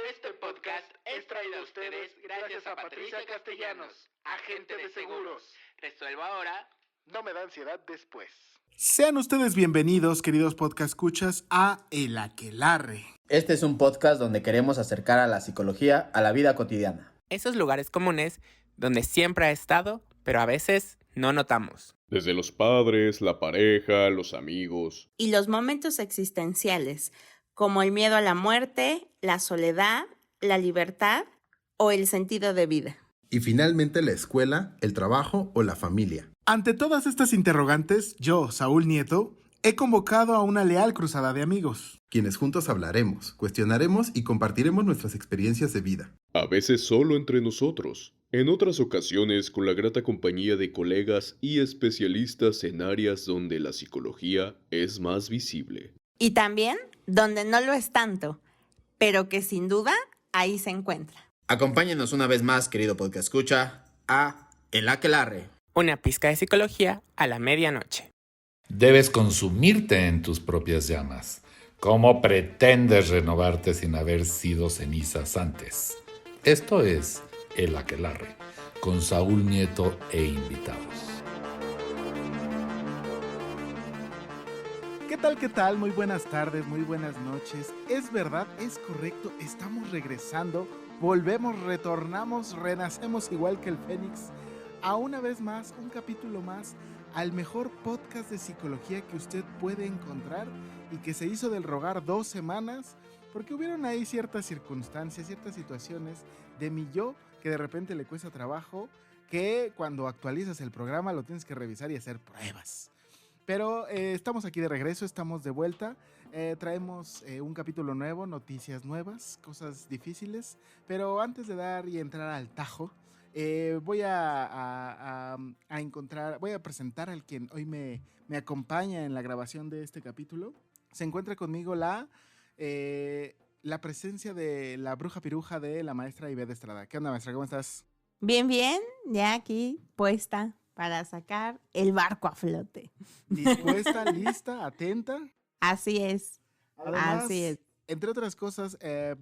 Este podcast es traído a ustedes gracias a Patricia Castellanos, agente de seguros. Resuelvo ahora, no me da ansiedad después. Sean ustedes bienvenidos, queridos podcast escuchas, a El Aquelarre. Este es un podcast donde queremos acercar a la psicología a la vida cotidiana. Esos lugares comunes donde siempre ha estado, pero a veces no notamos. Desde los padres, la pareja, los amigos. Y los momentos existenciales, como el miedo a la muerte, la soledad, la libertad o el sentido de vida. Y finalmente la escuela, el trabajo o la familia. Ante todas estas interrogantes, yo, Saúl Nieto, he convocado a una leal cruzada de amigos. Quienes juntos hablaremos, cuestionaremos y compartiremos nuestras experiencias de vida. A veces solo entre nosotros. En otras ocasiones con la grata compañía de colegas y especialistas en áreas donde la psicología es más visible. Y también donde no lo es tanto, pero que sin duda ahí se encuentra. Acompáñenos una vez más, querido podcast escucha, a El Aquelarre. Una pizca de psicología a la medianoche. Debes consumirte en tus propias llamas. ¿Cómo pretendes renovarte sin haber sido cenizas antes? Esto es El Aquelarre, con Saúl Nieto e invitados. ¿Qué tal? Muy buenas tardes, muy buenas noches. Es verdad, es correcto, estamos regresando, volvemos, retornamos, renacemos igual que el Fénix. A una vez más, un capítulo más, al mejor podcast de psicología que usted puede encontrar y que se hizo del rogar 2 semanas, porque hubieron ahí ciertas circunstancias, ciertas situaciones de mi yo que de repente le cuesta trabajo, que cuando actualizas el programa lo tienes que revisar y hacer pruebas. Pero estamos aquí de regreso, estamos de vuelta, traemos un capítulo nuevo, noticias nuevas, cosas difíciles, pero antes de dar y entrar al tajo, voy a presentar al quien hoy me acompaña en la grabación de este capítulo. Se encuentra conmigo la presencia de la bruja piruja de la maestra Ivette Estrada. ¿Qué onda, maestra? ¿Cómo estás? Bien, ya aquí puesta para sacar el barco a flote. ¿Dispuesta, lista, atenta? Así es. Además, Así es. Entre otras cosas,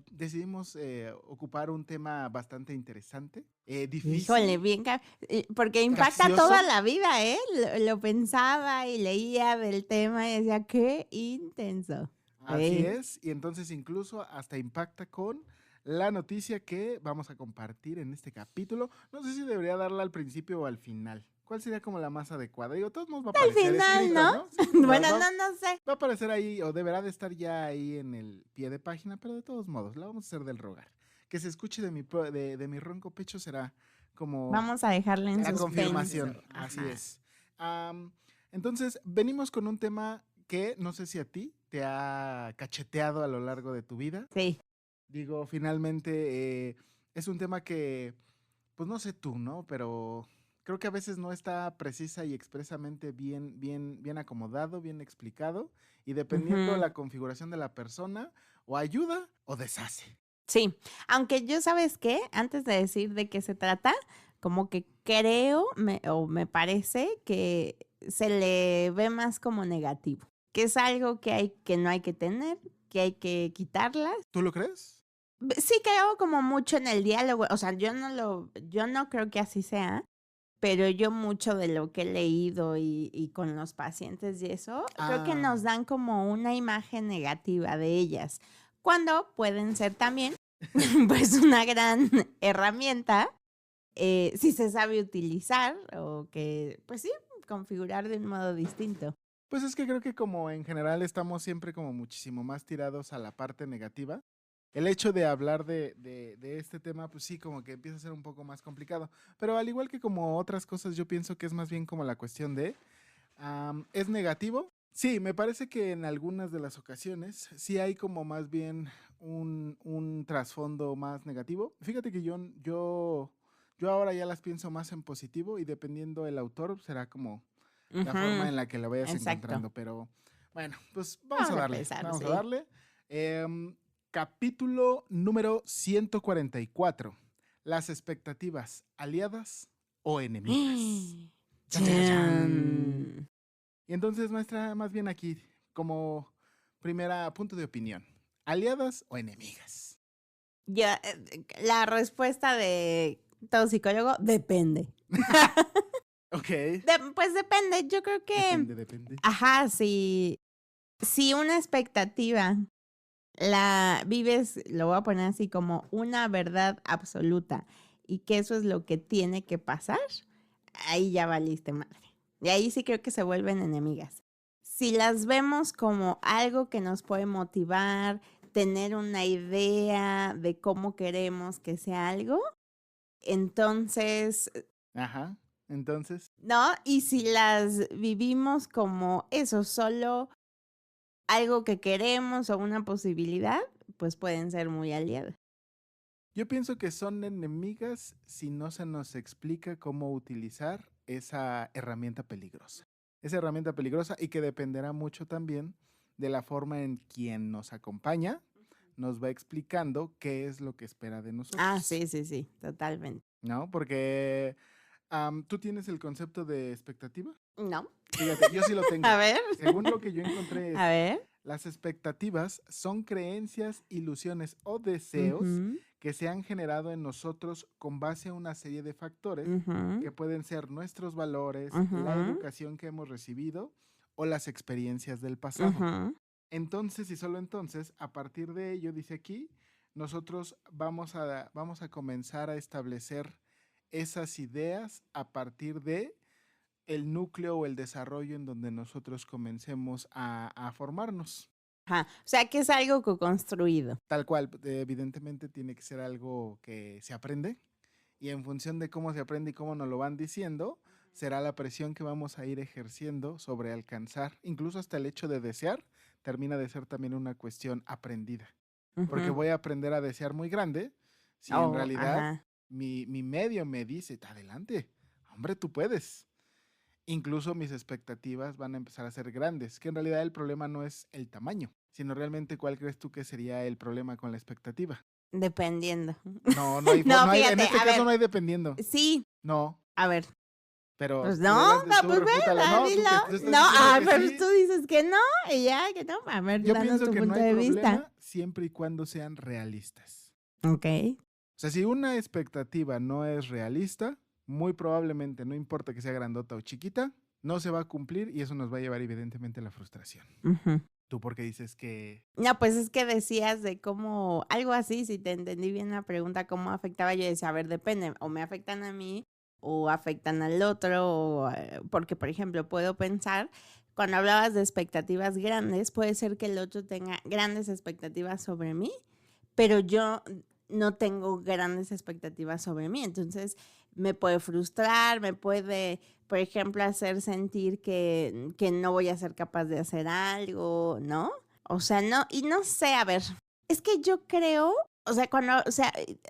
decidimos ocupar un tema bastante interesante, difícil. Híjole, porque impacta gracioso. toda la vida, ¿eh? Lo pensaba y leía del tema y decía, qué intenso. Así es, y entonces incluso hasta impacta con la noticia que vamos a compartir en este capítulo. No sé si debería darla al principio o al final. ¿Cuál sería como la más adecuada? Digo, todos nos va a Al aparecer final, escrito, ¿no? Sí, Bueno, va no sé. a aparecer ahí, o deberá de estar ya ahí en el pie de página, pero de todos modos, la vamos a hacer del rogar. Que se escuche de mi ronco pecho será como Vamos a dejarle en la suspenso. confirmación. Así Ajá. es. Entonces, venimos con un tema que no sé si a ti te ha cacheteado a lo largo de tu vida. Sí. Digo, finalmente es un tema que, pues no sé tú, ¿no? Pero creo que a veces no está precisa y expresamente bien acomodado, bien explicado. Y dependiendo de la configuración de la persona, o ayuda o deshace. Sí, aunque yo, ¿sabes qué? Antes de decir de qué se trata, como que creo me parece que se le ve más como negativo, que es algo que no hay que tener, que hay que quitarlas. ¿Tú lo crees? Sí creo como mucho en el diálogo, o sea, yo no creo que así sea, pero yo mucho de lo que he leído y con los pacientes y eso, creo que nos dan como una imagen negativa de ellas, cuando pueden ser también pues una gran herramienta si se sabe utilizar o que, pues sí, configurar de un modo distinto. Pues es que creo que como en general estamos siempre como muchísimo más tirados a la parte negativa, el hecho de hablar de este tema, pues sí, como que empieza a ser un poco más complicado. Pero al igual que como otras cosas, yo pienso que es más bien como la cuestión de, ¿es negativo? Sí, me parece que en algunas de las ocasiones sí hay como más bien un trasfondo más negativo. Fíjate que yo ahora ya las pienso más en positivo y dependiendo del autor será como la forma en la que la vayas encontrando. Pero bueno, pues vamos a darle. Vamos a darle. Capítulo número 144. Las expectativas, aliadas o enemigas. Chan, chan, chan. Y entonces, maestra, más bien aquí, como primera punto de opinión, ¿aliadas o enemigas? La respuesta de todo psicólogo, depende. Ok. Pues depende, yo creo que... Depende. Ajá, si una expectativa la vives, lo voy a poner así como una verdad absoluta y que eso es lo que tiene que pasar, ahí ya valiste madre. Y ahí sí creo que se vuelven enemigas. Si las vemos como algo que nos puede motivar, tener una idea de cómo queremos que sea algo, entonces, Ajá. Entonces, ¿no? Y si las vivimos como eso, solo algo que queremos o una posibilidad, pues pueden ser muy aliadas. yo pienso que son enemigas si no se nos explica cómo utilizar esa herramienta peligrosa. Esa herramienta peligrosa y que dependerá mucho también de la forma en quien nos acompaña, nos va explicando qué es lo que espera de nosotros. Ah, sí, totalmente. ¿No? Porque ¿tú tienes el concepto de expectativa? No. Fíjate, yo sí lo tengo. A ver. Según lo que yo encontré A es, ver. las expectativas son creencias, ilusiones o deseos Ujú, que se han generado en nosotros con base a una serie de factores ujú, que pueden ser nuestros valores, la ujú, educación que hemos recibido o las experiencias del pasado. ujú. Entonces, y solo entonces, a partir de ello, dice aquí, nosotros vamos a comenzar a establecer esas ideas a partir de el núcleo o el desarrollo en donde nosotros comencemos a formarnos. Ajá. O sea, que es algo co-construido. Tal cual, evidentemente tiene que ser algo que se aprende y en función de cómo se aprende y cómo nos lo van diciendo, será la presión que vamos a ir ejerciendo sobre alcanzar, incluso hasta el hecho de desear, termina de ser también una cuestión aprendida. Porque Ujú. voy a aprender a desear muy grande si en Oh, realidad ajá. mi medio me dice, adelante, hombre, tú puedes. Incluso mis expectativas van a empezar a ser grandes, que en realidad el problema no es el tamaño, sino realmente cuál crees tú que sería el problema con la expectativa. Dependiendo. No, no hay, No, no hay, en fíjate, este a caso ver. no hay dependiendo. Sí, No, a ver. pero Pues tú no, adelante, tú pues refútalo. ve, No, tú dilo. que tú estás No, diciendo que pero sí. tú dices que no, y ya, que no. A ver, Yo danos pienso tu que no punto hay de problema vista. siempre y cuando sean realistas. Ok. O sea, si una expectativa no es realista, muy probablemente, no importa que sea grandota o chiquita, no se va a cumplir y eso nos va a llevar evidentemente a la frustración. Ujú. Tú porque dices que... No, pues es que decías de cómo, algo así, si te entendí bien la pregunta, cómo afectaba, yo decía, a ver, depende, o me afectan a mí o afectan al otro, porque por ejemplo, puedo pensar, cuando hablabas de expectativas grandes, puede ser que el otro tenga grandes expectativas sobre mí, pero yo no tengo grandes expectativas sobre mí, entonces me puede frustrar, me puede, por ejemplo, hacer sentir que no voy a ser capaz de hacer algo, ¿no? O sea, no, y no sé, a ver, es que yo creo, o sea,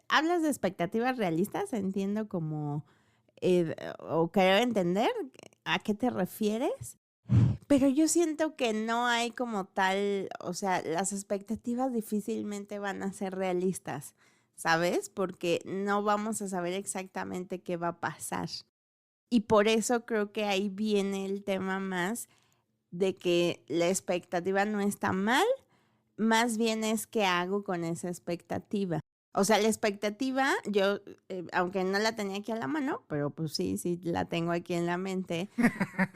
hablas de expectativas realistas, entiendo como, o creo entender a qué te refieres, pero yo siento que no hay como tal, o sea, las expectativas difícilmente van a ser realistas, ¿sabes? Porque no vamos a saber exactamente qué va a pasar. Y por eso creo que ahí viene el tema más de que la expectativa no está mal, más bien es qué hago con esa expectativa. O sea, la expectativa, yo, aunque no la tenía aquí a la mano, pero pues sí la tengo aquí en la mente,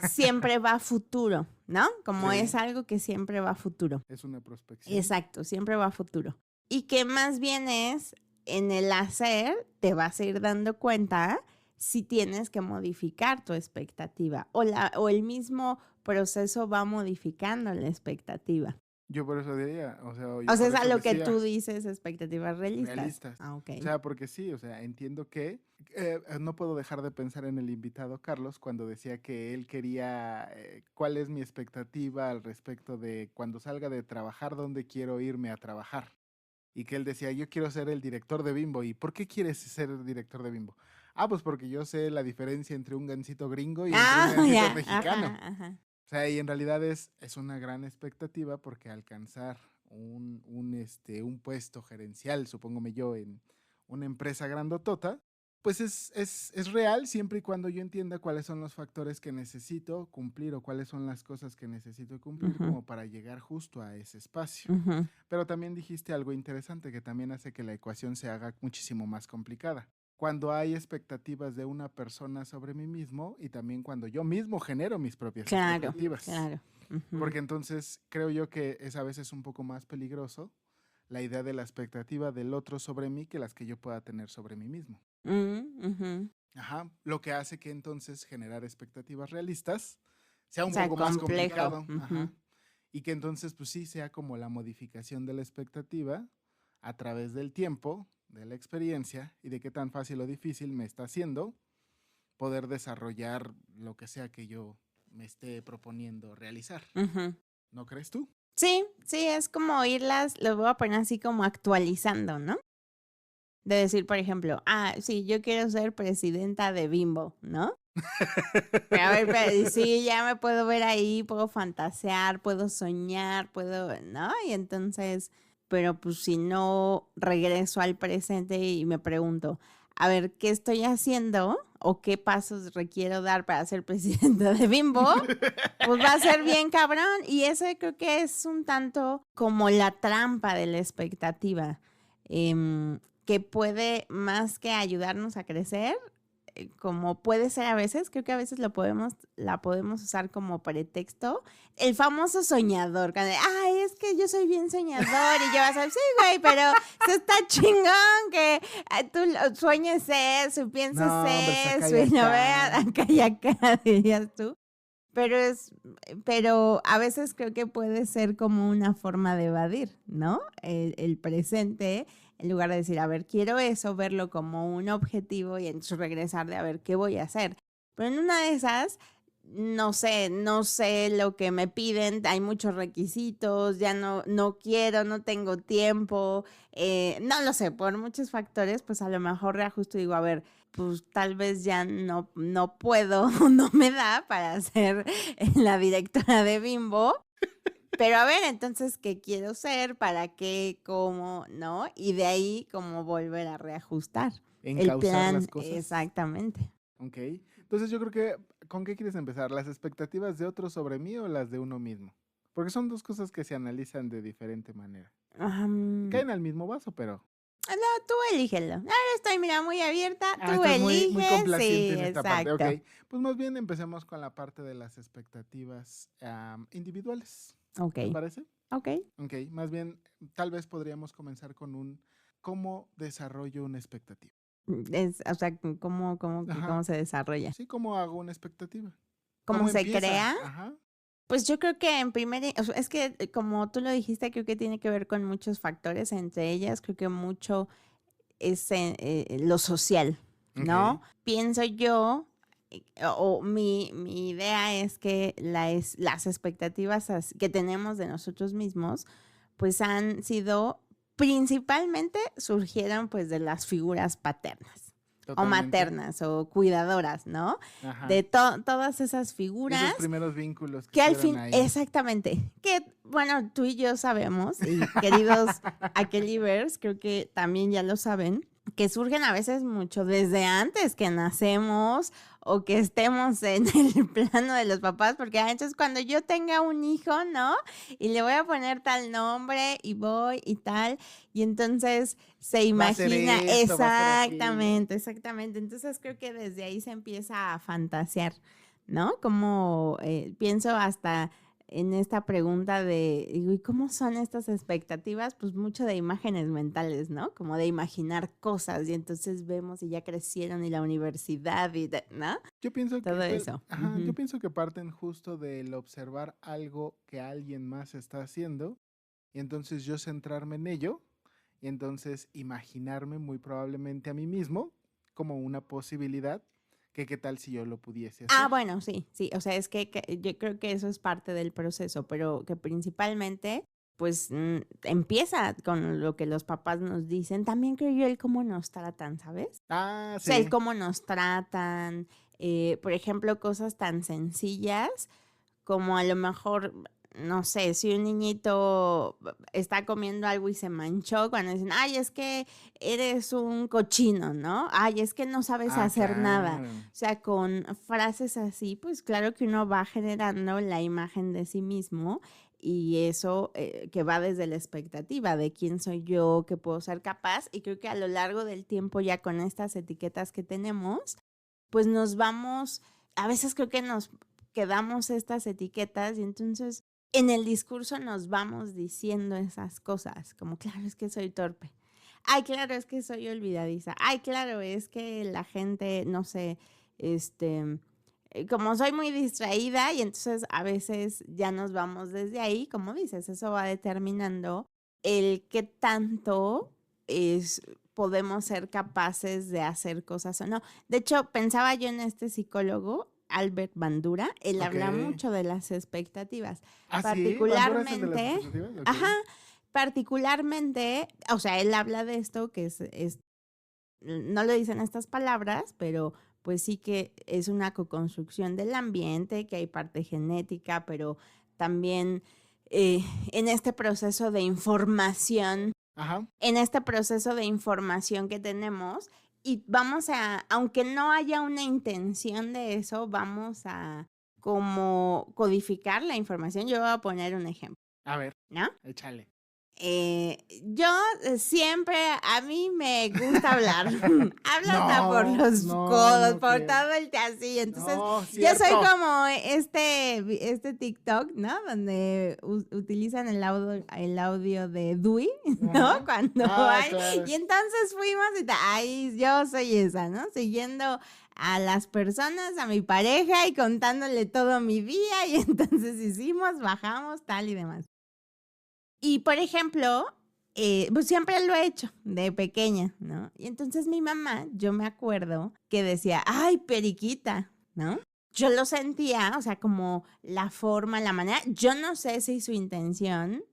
siempre va a futuro, ¿no? Como Sí. es algo que siempre va a futuro. Es una prospección. Exacto, siempre va a futuro. Y que más bien es, en el hacer, te vas a ir dando cuenta si tienes que modificar tu expectativa o el mismo proceso va modificando la expectativa. Yo por eso diría, o sea, yo O sea, por es a eso lo que decía tú dices expectativas realistas. realistas. Ah, ok. O sea, porque sí, o sea, entiendo que no puedo dejar de pensar en el invitado Carlos cuando decía que él quería, cuál es mi expectativa al respecto de cuando salga de trabajar, dónde quiero irme a trabajar. Y que él decía, yo quiero ser el director de Bimbo. ¿Y por qué quieres ser el director de Bimbo? Ah, pues porque yo sé la diferencia entre un gansito gringo y entre un gansito ya, mexicano. ajá. O sea, y en realidad es una gran expectativa porque alcanzar un puesto gerencial, supóngome yo, en una empresa grandotota, pues es real siempre y cuando yo entienda cuáles son los factores que necesito cumplir o cuáles son las cosas que necesito cumplir como para llegar justo a ese espacio. Pero también dijiste algo interesante que también hace que la ecuación se haga muchísimo más complicada. Cuando hay expectativas de una persona sobre mí mismo y también cuando yo mismo genero mis propias expectativas. Claro. Porque entonces creo yo que es a veces un poco más peligroso la idea de la expectativa del otro sobre mí que las que yo pueda tener sobre mí mismo. Ajá, lo que hace que entonces generar expectativas realistas sea un poco más complicado. Ajá. Y que entonces pues sí sea como la modificación de la expectativa a través del tiempo, de la experiencia y de qué tan fácil o difícil me está haciendo poder desarrollar lo que sea que yo me esté proponiendo realizar. ¿No crees tú? Sí, es como irlas, lo voy a poner así como actualizando, ¿no? De decir, por ejemplo, sí, yo quiero ser presidenta de Bimbo, ¿no? Pero a ver, pero sí, ya me puedo ver ahí, puedo fantasear, puedo soñar, ¿no? Y entonces, pero pues si no regreso al presente y me pregunto, a ver, ¿qué estoy haciendo o qué pasos requiero dar para ser presidenta de Bimbo? Pues va a ser bien cabrón. Y eso creo que es un tanto como la trampa de la expectativa, que puede más que ayudarnos a crecer, como puede ser a veces, creo que a veces la podemos usar como pretexto. El famoso soñador, cuando, es que yo soy bien soñador y yo vas a decir, sí, güey, pero se está chingón que tú sueñes eso y pienses eso y no veas acá y acá, dirías tú. Pero a veces creo que puede ser como una forma de evadir, ¿no? El presente, en lugar de decir, a ver, quiero eso, verlo como un objetivo y entonces regresar de a ver qué voy a hacer. Pero en una de esas, no sé lo que me piden, hay muchos requisitos, ya no quiero, no tengo tiempo, no lo sé, por muchos factores, pues a lo mejor reajusto y digo, a ver, pues tal vez ya no puedo, no me da para ser la directora de Bimbo. Pero a ver, entonces, ¿qué quiero ser? ¿Para qué? ¿Cómo? ¿No? Y de ahí, como volver a reajustar. Encauzar el plan, las cosas. Exactamente. Ok. Entonces yo creo que, ¿con qué quieres empezar? ¿Las expectativas de otros sobre mí o las de uno mismo? Porque son dos cosas que se analizan de diferente manera. Caen al mismo vaso, pero... No, tú elígelo. Ahora estoy, mira, muy abierta. Tú estás eliges. muy complaciente en esta exacto. parte. Ok. Pues más bien empecemos con la parte de las expectativas individuales. Ok. ¿Te parece? Ok. Ok. Más bien, tal vez podríamos comenzar con ¿cómo desarrollo una expectativa? O sea, ¿cómo se desarrolla? Sí, ¿cómo hago una expectativa? ¿Cómo se empieza? crea? Ajá. Pues yo creo que es que como tú lo dijiste, creo que tiene que ver con muchos factores, entre ellas creo que mucho es lo social, ¿no? Ok. Pienso yo, o mi idea es que las expectativas que tenemos de nosotros mismos, pues han sido, principalmente surgieron pues de las figuras paternas. Totalmente. O maternas o cuidadoras, ¿no? Ajá. De todas esas figuras. Esos primeros vínculos que al fin, ahí. exactamente, que bueno, tú y yo sabemos, y queridos Aquelivers, creo que también ya lo saben, que surgen a veces mucho desde antes que nacemos o que estemos en el plano de los papás, porque entonces cuando yo tenga un hijo, ¿no? Y le voy a poner tal nombre y voy y tal, y entonces se imagina, exactamente. Entonces creo que desde ahí se empieza a fantasear, ¿no? Como pienso hasta en esta pregunta de, ¿y cómo son estas expectativas? Pues mucho de imágenes mentales, ¿no? Como de imaginar cosas y entonces vemos y ya crecieron y la universidad y, ¿no? Yo pienso todo que, eso. Yo pienso que parten justo del observar algo que alguien más está haciendo y entonces yo centrarme en ello y entonces imaginarme muy probablemente a mí mismo como una posibilidad. ¿Qué tal si yo lo pudiese hacer? Bueno, sí. O sea, es que yo creo que eso es parte del proceso, pero que principalmente, pues, empieza con lo que los papás nos dicen. También creo yo el cómo nos tratan, ¿sabes? Sí. O sea, el cómo nos tratan, por ejemplo, cosas tan sencillas como a lo mejor, no sé, si un niñito está comiendo algo y se manchó, cuando dicen, ay, es que eres un cochino, ¿no? Ay, es que no sabes hacer nada. Claro. O sea, con frases así, pues claro que uno va generando la imagen de sí mismo y eso que va desde la expectativa de quién soy yo, qué puedo ser capaz. Y creo que a lo largo del tiempo ya con estas etiquetas que tenemos, pues nos vamos, a veces creo que nos quedamos estas etiquetas y entonces en el discurso nos vamos diciendo esas cosas, como claro, es que soy torpe. Ay, claro, es que soy olvidadiza. Ay, claro, es que la gente, no sé, como soy muy distraída y entonces a veces ya nos vamos desde ahí, como dices, eso va determinando el qué tanto podemos ser capaces de hacer cosas o no. De hecho, pensaba yo en este psicólogo, Albert Bandura, él habla Ok. mucho de las expectativas. ¿Ah, sí? ¿Bandura es el de las Particularmente, expectativas? Ok. ajá, particularmente, o sea, él habla de esto que no lo dicen estas palabras, pero pues sí que es una co-construcción del ambiente, que hay parte genética, pero también en este proceso de información, Ajá. que tenemos, y vamos a, aunque no haya una intención de eso, vamos a como codificar la información. Yo voy a poner un ejemplo, A ver, ¿no? échale. Yo siempre, a mí me gusta hablar. Hablo hasta por los No, codos, no por creo. todo el así. Entonces, No, yo soy cierto. como este TikTok, ¿no? Donde utilizan el audio de Dewey, ¿no? Ajá. Cuando Ah, hay. claro. Y entonces fuimos y ay, yo soy esa, ¿no? Siguiendo a las personas, a mi pareja y contándole todo mi día. Y entonces hicimos, bajamos, tal y demás. Y, por ejemplo, pues siempre lo he hecho de pequeña, ¿no? Y entonces mi mamá, yo me acuerdo que decía, ay, periquita, ¿no? Yo lo sentía, o sea, como la forma, la manera. Yo no sé si su intención,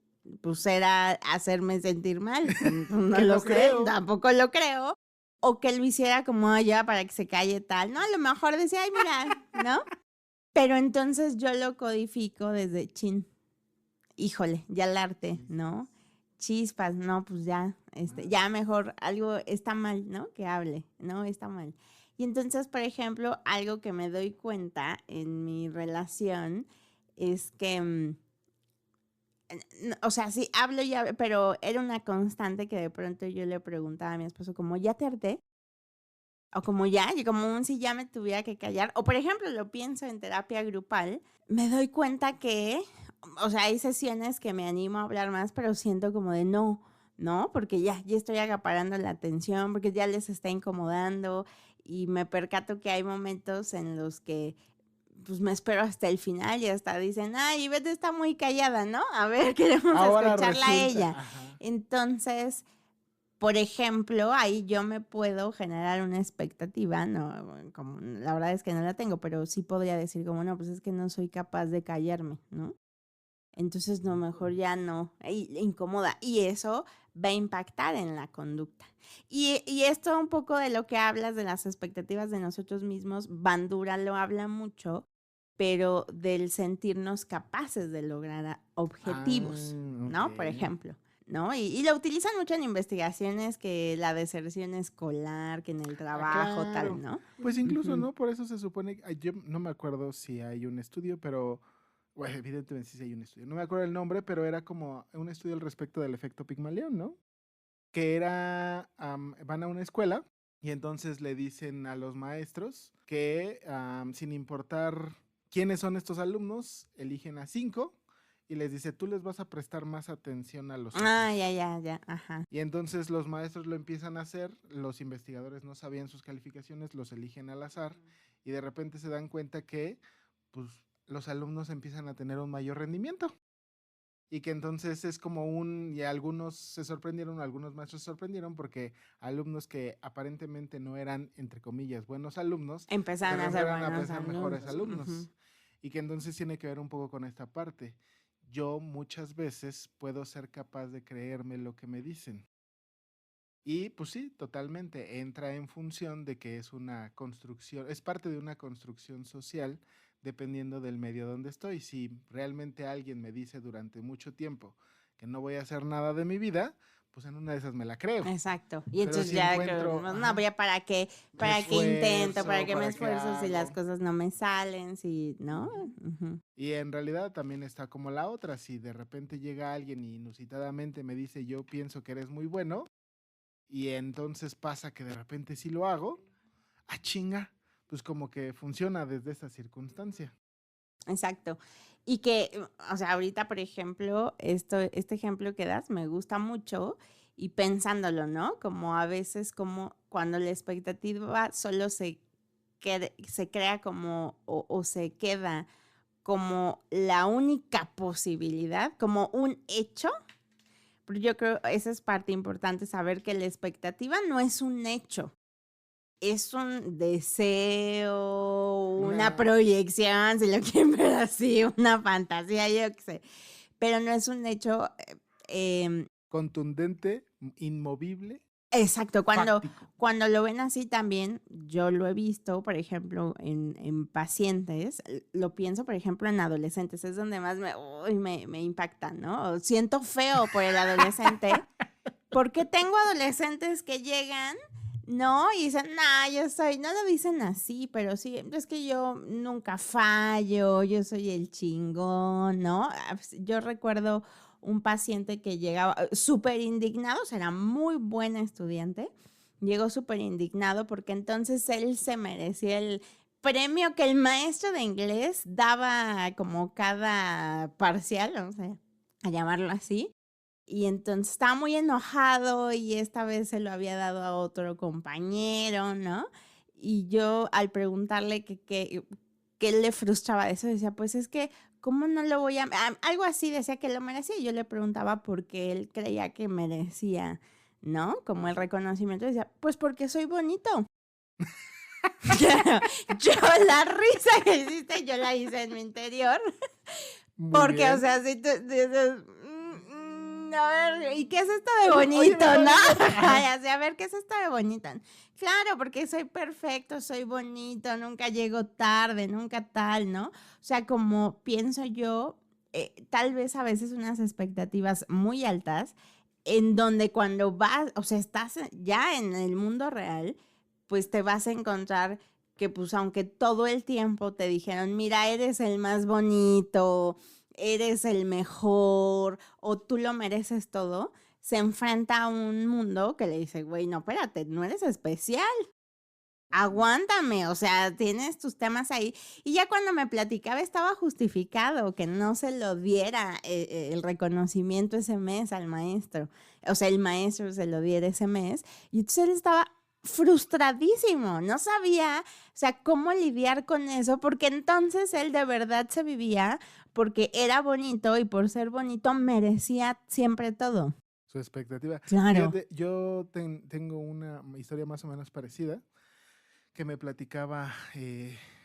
pues era hacerme sentir mal. No Que lo no sé, creo. tampoco lo creo. O que lo hiciera como ya para que se calle tal, ¿no? A lo mejor decía, ay, mira, ¿no? Pero entonces yo lo codifico desde chin. Híjole, ya el arte, ¿no? Chispas, no, pues ya, ya mejor algo está mal, ¿no? Que hable, ¿no? Está mal. Y entonces, por ejemplo, algo que me doy cuenta en mi relación es que, o sea, sí, hablo ya, pero era una constante que de pronto yo le preguntaba a mi esposo como, ¿ya te harté? O como ya, y como un si ya me tuviera que callar. O por ejemplo, lo pienso en terapia grupal, me doy cuenta que, o sea, hay sesiones que me animo a hablar más, pero siento como de no, ¿no? Porque ya estoy acaparando la atención, porque ya les está incomodando y me percato que hay momentos en los que pues me espero hasta el final y hasta dicen, ay, Ivette está muy callada, ¿no? A ver, queremos Ahora escucharla a resulta. ella. Ajá. Entonces, por ejemplo, ahí yo me puedo generar una expectativa, no, como la verdad es que no la tengo, pero sí podría decir como, no, pues es que no soy capaz de callarme, ¿no? Entonces, no, mejor ya no, y incomoda. Y eso va a impactar en la conducta. Y esto un poco de lo que hablas de las expectativas de nosotros mismos, Bandura lo habla mucho, pero del sentirnos capaces de lograr objetivos, ¿no? Por Ok. ejemplo. ¿No? Y lo utilizan mucho en investigaciones que la deserción escolar, que en el trabajo, Claro. tal, ¿no? Pues incluso, Ujú. ¿no? Por eso se supone, yo no me acuerdo si hay un estudio, pero bueno, evidentemente sí hay un estudio. No me acuerdo el nombre, pero era como un estudio al respecto del efecto Pigmalión, ¿no? Que era, van a una escuela y entonces le dicen a los maestros que sin importar quiénes son estos alumnos, eligen a 5 y les dice, tú les vas a prestar más atención a los otros. Ya, ajá. Y entonces los maestros lo empiezan a hacer, los investigadores no sabían sus calificaciones, los eligen al azar y de repente se dan cuenta que pues, los alumnos empiezan a tener un mayor rendimiento. Y que entonces es como y algunos se sorprendieron, algunos maestros se sorprendieron porque alumnos que aparentemente no eran, entre comillas, buenos alumnos, Empezaron a ser buenos ser mejores alumnos. alumnos. Y que entonces tiene que ver un poco con esta parte. Yo muchas veces puedo ser capaz de creerme lo que me dicen. Y pues sí, totalmente, entra en función de que es una construcción, es parte de una construcción social dependiendo del medio donde estoy. Si realmente alguien me dice durante mucho tiempo que no voy a hacer nada de mi vida, pues en una de esas me la creo. Exacto. Y Pero entonces si ya, encuentro, no, ajá, ya para qué intento, para qué me ¿para qué esfuerzo si las hago? cosas no me salen, si, ¿no? Ujú. Ujú. Y en realidad también está como la otra, si de repente llega alguien y inusitadamente me dice yo pienso que eres muy bueno, y entonces pasa que de repente sí lo hago, chinga, pues como que funciona desde esa circunstancia. Exacto. Y que, o sea, ahorita, por ejemplo, este ejemplo que das me gusta mucho y pensándolo, ¿no? Como a veces como cuando la expectativa solo se crea como o se queda como la única posibilidad, como un hecho. Pero yo creo esa es parte importante, saber que la expectativa no es un hecho. Es un deseo, una proyección, si lo quieren ver así, una fantasía, yo qué sé. Pero no es un hecho. Contundente, inmovible, Exacto, fáctico. cuando lo ven así también, yo lo he visto, por ejemplo, en pacientes, lo pienso, por ejemplo, en adolescentes, es donde más me impactan, ¿no? Siento feo por el adolescente, porque tengo adolescentes que llegan, ¿no? Y dicen, no lo dicen así, pero sí, es que yo nunca fallo, yo soy el chingón, ¿no? Yo recuerdo un paciente que llegaba súper indignado, o sea, era muy buen estudiante, llegó súper indignado porque entonces él se merecía el premio que el maestro de inglés daba como cada parcial, vamos a llamarlo así. Y entonces estaba muy enojado y esta vez se lo había dado a otro compañero, ¿no? Y yo al preguntarle qué le frustraba eso, decía, pues es que, ¿cómo no lo voy a...? Algo así decía que lo merecía. Y yo le preguntaba por qué él creía que merecía, ¿no? Como el reconocimiento. Decía, pues porque soy bonito. Yo la risa que hiciste, yo la hice en mi interior. Muy Porque, bien. o sea, si tú dices, a ver, ¿y qué es esto de bonito, no? Ay, así, a ver, ¿qué es esto de bonito? Claro, porque soy perfecto, soy bonito, nunca llego tarde, nunca tal, ¿no? O sea, como pienso yo, tal vez a veces unas expectativas muy altas, en donde cuando vas, o sea, estás ya en el mundo real, pues te vas a encontrar que pues aunque todo el tiempo te dijeron, mira, eres el más bonito, eres el mejor o tú lo mereces todo, se enfrenta a un mundo que le dice, güey, no, espérate, no eres especial. Aguántame, o sea, tienes tus temas ahí. Y ya cuando me platicaba estaba justificado que no se lo diera el reconocimiento ese mes al maestro. O sea, el maestro se lo diera ese mes. Y entonces él estaba frustradísimo, no sabía, o sea, cómo lidiar con eso, porque entonces él de verdad se vivía porque era bonito y por ser bonito merecía siempre todo. Su expectativa. Claro. Fíjate, yo tengo una historia más o menos parecida que me platicaba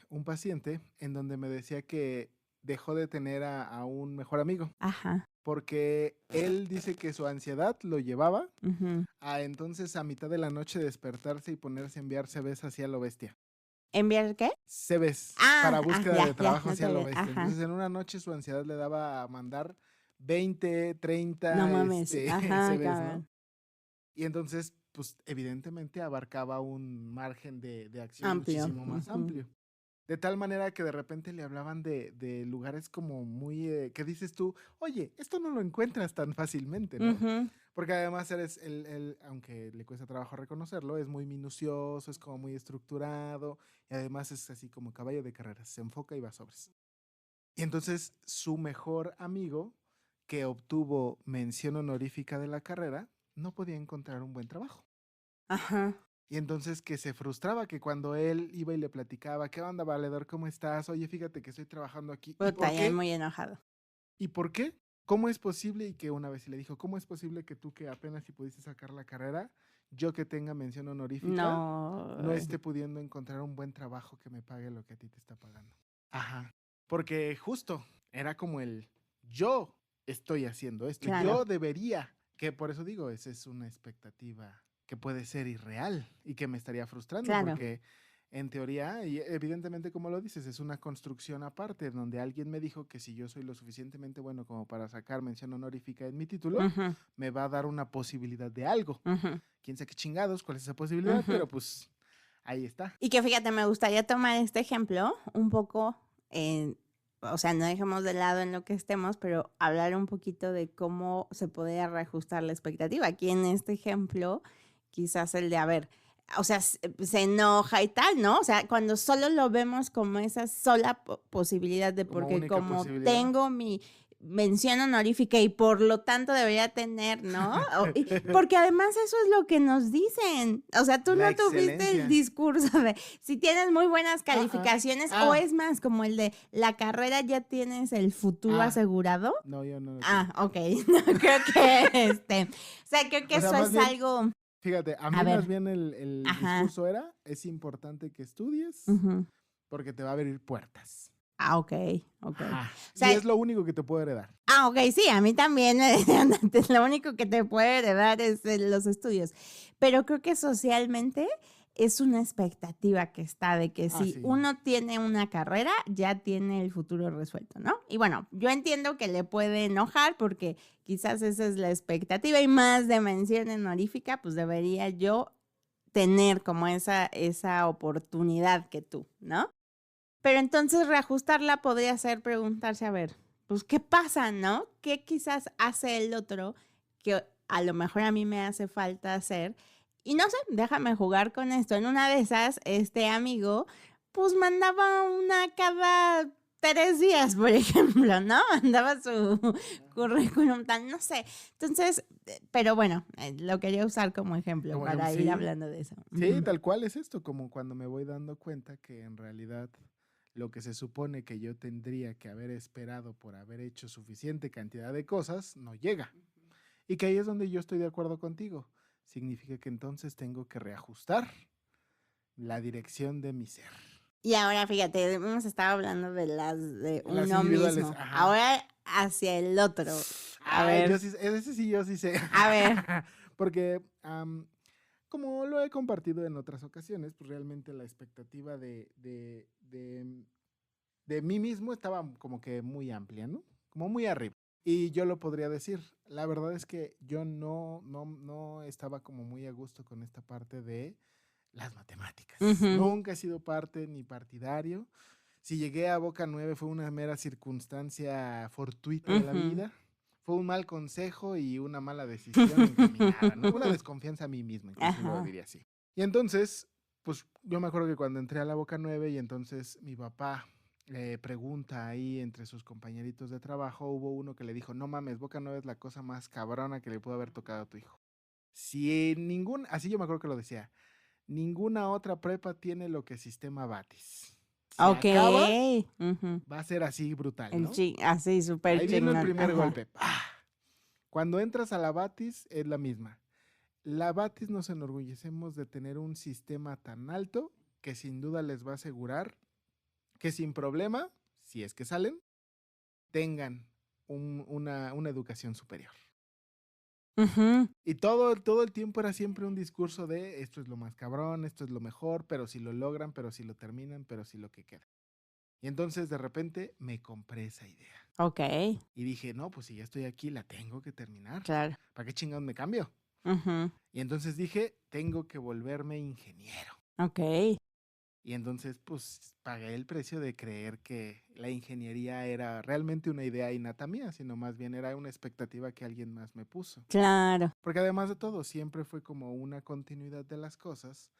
un paciente en donde me decía que dejó de tener a un mejor amigo. Ajá. Porque él dice que su ansiedad lo llevaba Uh-huh. a entonces a mitad de la noche despertarse y ponerse a enviar CVs hacia lo bestia. ¿Enviar qué? CVs para búsqueda de trabajo hacia lo bestia. Ajá. Entonces en una noche su ansiedad le daba a mandar 20, 30 No mames. Ajá, CVs, cabrón. ¿no? Y entonces, pues evidentemente abarcaba un margen de acción Amplio. muchísimo más Ujú. amplio. De tal manera que de repente le hablaban de lugares como muy, que dices tú, oye, esto no lo encuentras tan fácilmente, ¿no? Ujú. Porque además eres, aunque le cuesta trabajo reconocerlo, es muy minucioso, es como muy estructurado, y además es así como caballo de carreras, se enfoca y va sobres. Y entonces su mejor amigo, que obtuvo mención honorífica de la carrera, no podía encontrar un buen trabajo. Ajá. Y entonces que se frustraba que cuando él iba y le platicaba, ¿qué onda, valedor? ¿Cómo estás? Oye, fíjate que estoy trabajando aquí. ¿Y Puta, por ya qué? muy enojado. ¿Y por qué? ¿Cómo es posible? Y que una vez le dijo, ¿cómo es posible que tú que apenas si pudiste sacar la carrera, yo que tenga mención honorífica, no esté pudiendo encontrar un buen trabajo que me pague lo que a ti te está pagando? Ajá. Porque justo era como yo estoy haciendo esto, Claro. yo debería, que por eso digo, esa es una expectativa que puede ser irreal y que me estaría frustrando Claro. porque En teoría, y evidentemente como lo dices, es una construcción aparte, donde alguien me dijo que si yo soy lo suficientemente bueno como para sacar mención honorífica en mi título, Ujú, me va a dar una posibilidad de algo. ujú, Quién sabe qué chingados, cuál es esa posibilidad, ujú. pero pues ahí está. Y que fíjate, me gustaría tomar este ejemplo un poco, o sea, no dejemos de lado en lo que estemos, pero hablar un poquito de cómo se podría reajustar la expectativa. Aquí en este ejemplo, quizás el de, a ver, o sea, se enoja y tal, ¿no? O sea, cuando solo lo vemos como esa sola posibilidad de, Como porque única como posibilidad. tengo mi mención honorífica y por lo tanto debería tener, ¿no? Porque además eso es lo que nos dicen. O sea, tú La no tuviste excelencia. el discurso de si tienes muy buenas calificaciones o ah. es más como el de la carrera ya tienes el futuro Ah. asegurado. No, yo no. Ok. No, creo que o sea, creo que O sea, eso más es bien, algo. Fíjate, a mí A ver. más bien el Ajá. discurso era, es importante que estudies Ujú. porque te va a abrir puertas. Ok. Ajá. O sea, Y es lo único que te puedo heredar. ok, sí, a mí también me decían antes, lo único que te puede heredar es los estudios. Pero creo que socialmente es una expectativa que está de que si sí. uno tiene una carrera, ya tiene el futuro resuelto, ¿no? Y bueno, yo entiendo que le puede enojar porque quizás esa es la expectativa y más de mención honorífica, pues debería yo tener como esa oportunidad que tú, ¿no? Pero entonces reajustarla podría ser preguntarse, a ver, pues, ¿qué pasa, no? ¿Qué quizás hace el otro que a lo mejor a mí me hace falta hacer? Y no sé, déjame jugar con esto. En una de esas, este amigo, pues mandaba una cada 3 días, por ejemplo, ¿no? Mandaba su currículum tal, no sé. Entonces, pero bueno, lo quería usar como ejemplo Como para ejemplo, ir sí. hablando de eso. Sí, Ujú. tal cual es esto, como cuando me voy dando cuenta que en realidad lo que se supone que yo tendría que haber esperado por haber hecho suficiente cantidad de cosas, no llega. Y que ahí es donde yo estoy de acuerdo contigo. Significa que entonces tengo que reajustar la dirección de mi ser. Y ahora fíjate, hemos estado hablando de las de Las uno individuales, mismo. ajá. Ahora hacia el otro. A Ay, ver. yo sí, ese sí, yo sí sé. A ver. Porque, como lo he compartido en otras ocasiones, pues realmente la expectativa de mí mismo estaba como que muy amplia, ¿no? Como muy arriba. Y yo lo podría decir. La verdad es que yo no estaba como muy a gusto con esta parte de las matemáticas. Nunca he sido parte ni partidario. Si llegué a Boca 9 fue una mera circunstancia fortuita de la vida. Fue un mal consejo y una mala decisión encaminada, ¿no? Una desconfianza a mí mismo, incluso lo diría así. Y entonces, pues yo me acuerdo que cuando entré a la Boca 9 y entonces mi papá pregunta ahí entre sus compañeritos de trabajo, hubo uno que le dijo, no mames, Boca 9 es la cosa más cabrona que le pudo haber tocado a tu hijo. Si así yo me acuerdo que lo decía, ninguna otra prepa tiene lo que Sistema Batis. Si acaba, va a ser así brutal, ¿no? Así, súper Ahí viene el chingón. primer golpe. ¡Pah! Cuando entras a la Batis, es la misma. La Batis nos enorgullecemos de tener un sistema tan alto que sin duda les va a asegurar que sin problema, si es que salen, tengan una educación superior. Y todo el tiempo era siempre un discurso de esto es lo más cabrón, esto es lo mejor, pero si lo logran, pero si lo terminan, pero si lo que queda. Y entonces de repente me compré esa idea. Ok. Y dije, no, pues si ya estoy aquí, la tengo que terminar. Claro. ¿Para qué chingados me cambio? Y entonces dije, tengo que volverme ingeniero. Ok. Y entonces, pues, pagué el precio de creer que la ingeniería era realmente una idea innata mía, sino más bien era una expectativa que alguien más me puso. Claro. Porque además de todo, siempre fue como una continuidad de las cosas,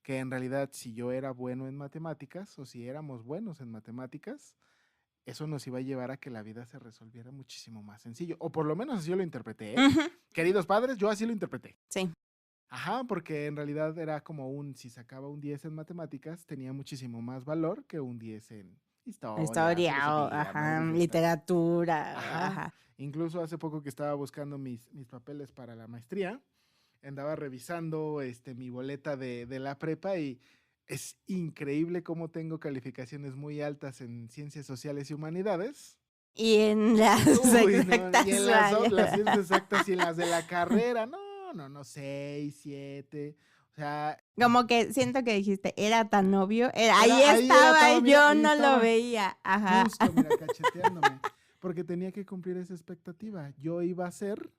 que en realidad si yo era bueno en matemáticas o si éramos buenos en matemáticas, eso nos iba a llevar a que la vida se resolviera muchísimo más sencillo. O por lo menos así yo lo interpreté, ¿eh? Queridos padres, yo así lo interpreté. Sí. Ajá, porque en realidad era como si sacaba un 10 en matemáticas, tenía muchísimo más valor que un 10 en historia, Ajá, literatura. Ajá. Incluso hace poco que estaba buscando mis papeles para la maestría, andaba revisando mi boleta de la prepa y es increíble cómo tengo calificaciones muy altas en ciencias sociales y humanidades. Y en las exactas. Y en las ciencias exactas y en las de la carrera, no, 6, 7. O sea, Como que siento que dijiste, era tan obvio. Ahí ahí estaba y mira, yo ahí no estaba. lo veía. Ajá. Justo, mira, cacheteándome. Porque tenía que cumplir esa expectativa. Yo iba a ser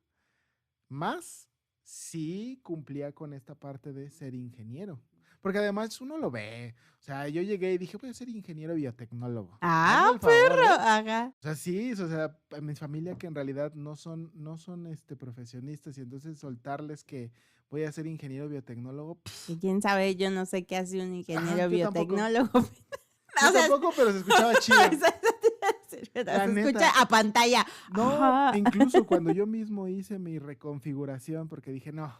más si cumplía con esta parte de ser ingeniero. Porque además uno lo ve. O sea, yo llegué y dije, voy a ser ingeniero biotecnólogo. Ah, Hazme el favor, perro. ¿eh? Ajá. O sea, sí, o sea, mi familia que en realidad no son profesionistas y entonces soltarles que voy a ser ingeniero biotecnólogo, Y quién sabe, yo no sé qué hace un ingeniero yo tampoco. biotecnólogo. yo O sea, tampoco, pero se escuchaba chido. pero La se neta. escucha a pantalla. No, Ajá. incluso cuando yo mismo hice mi reconfiguración, porque dije, no.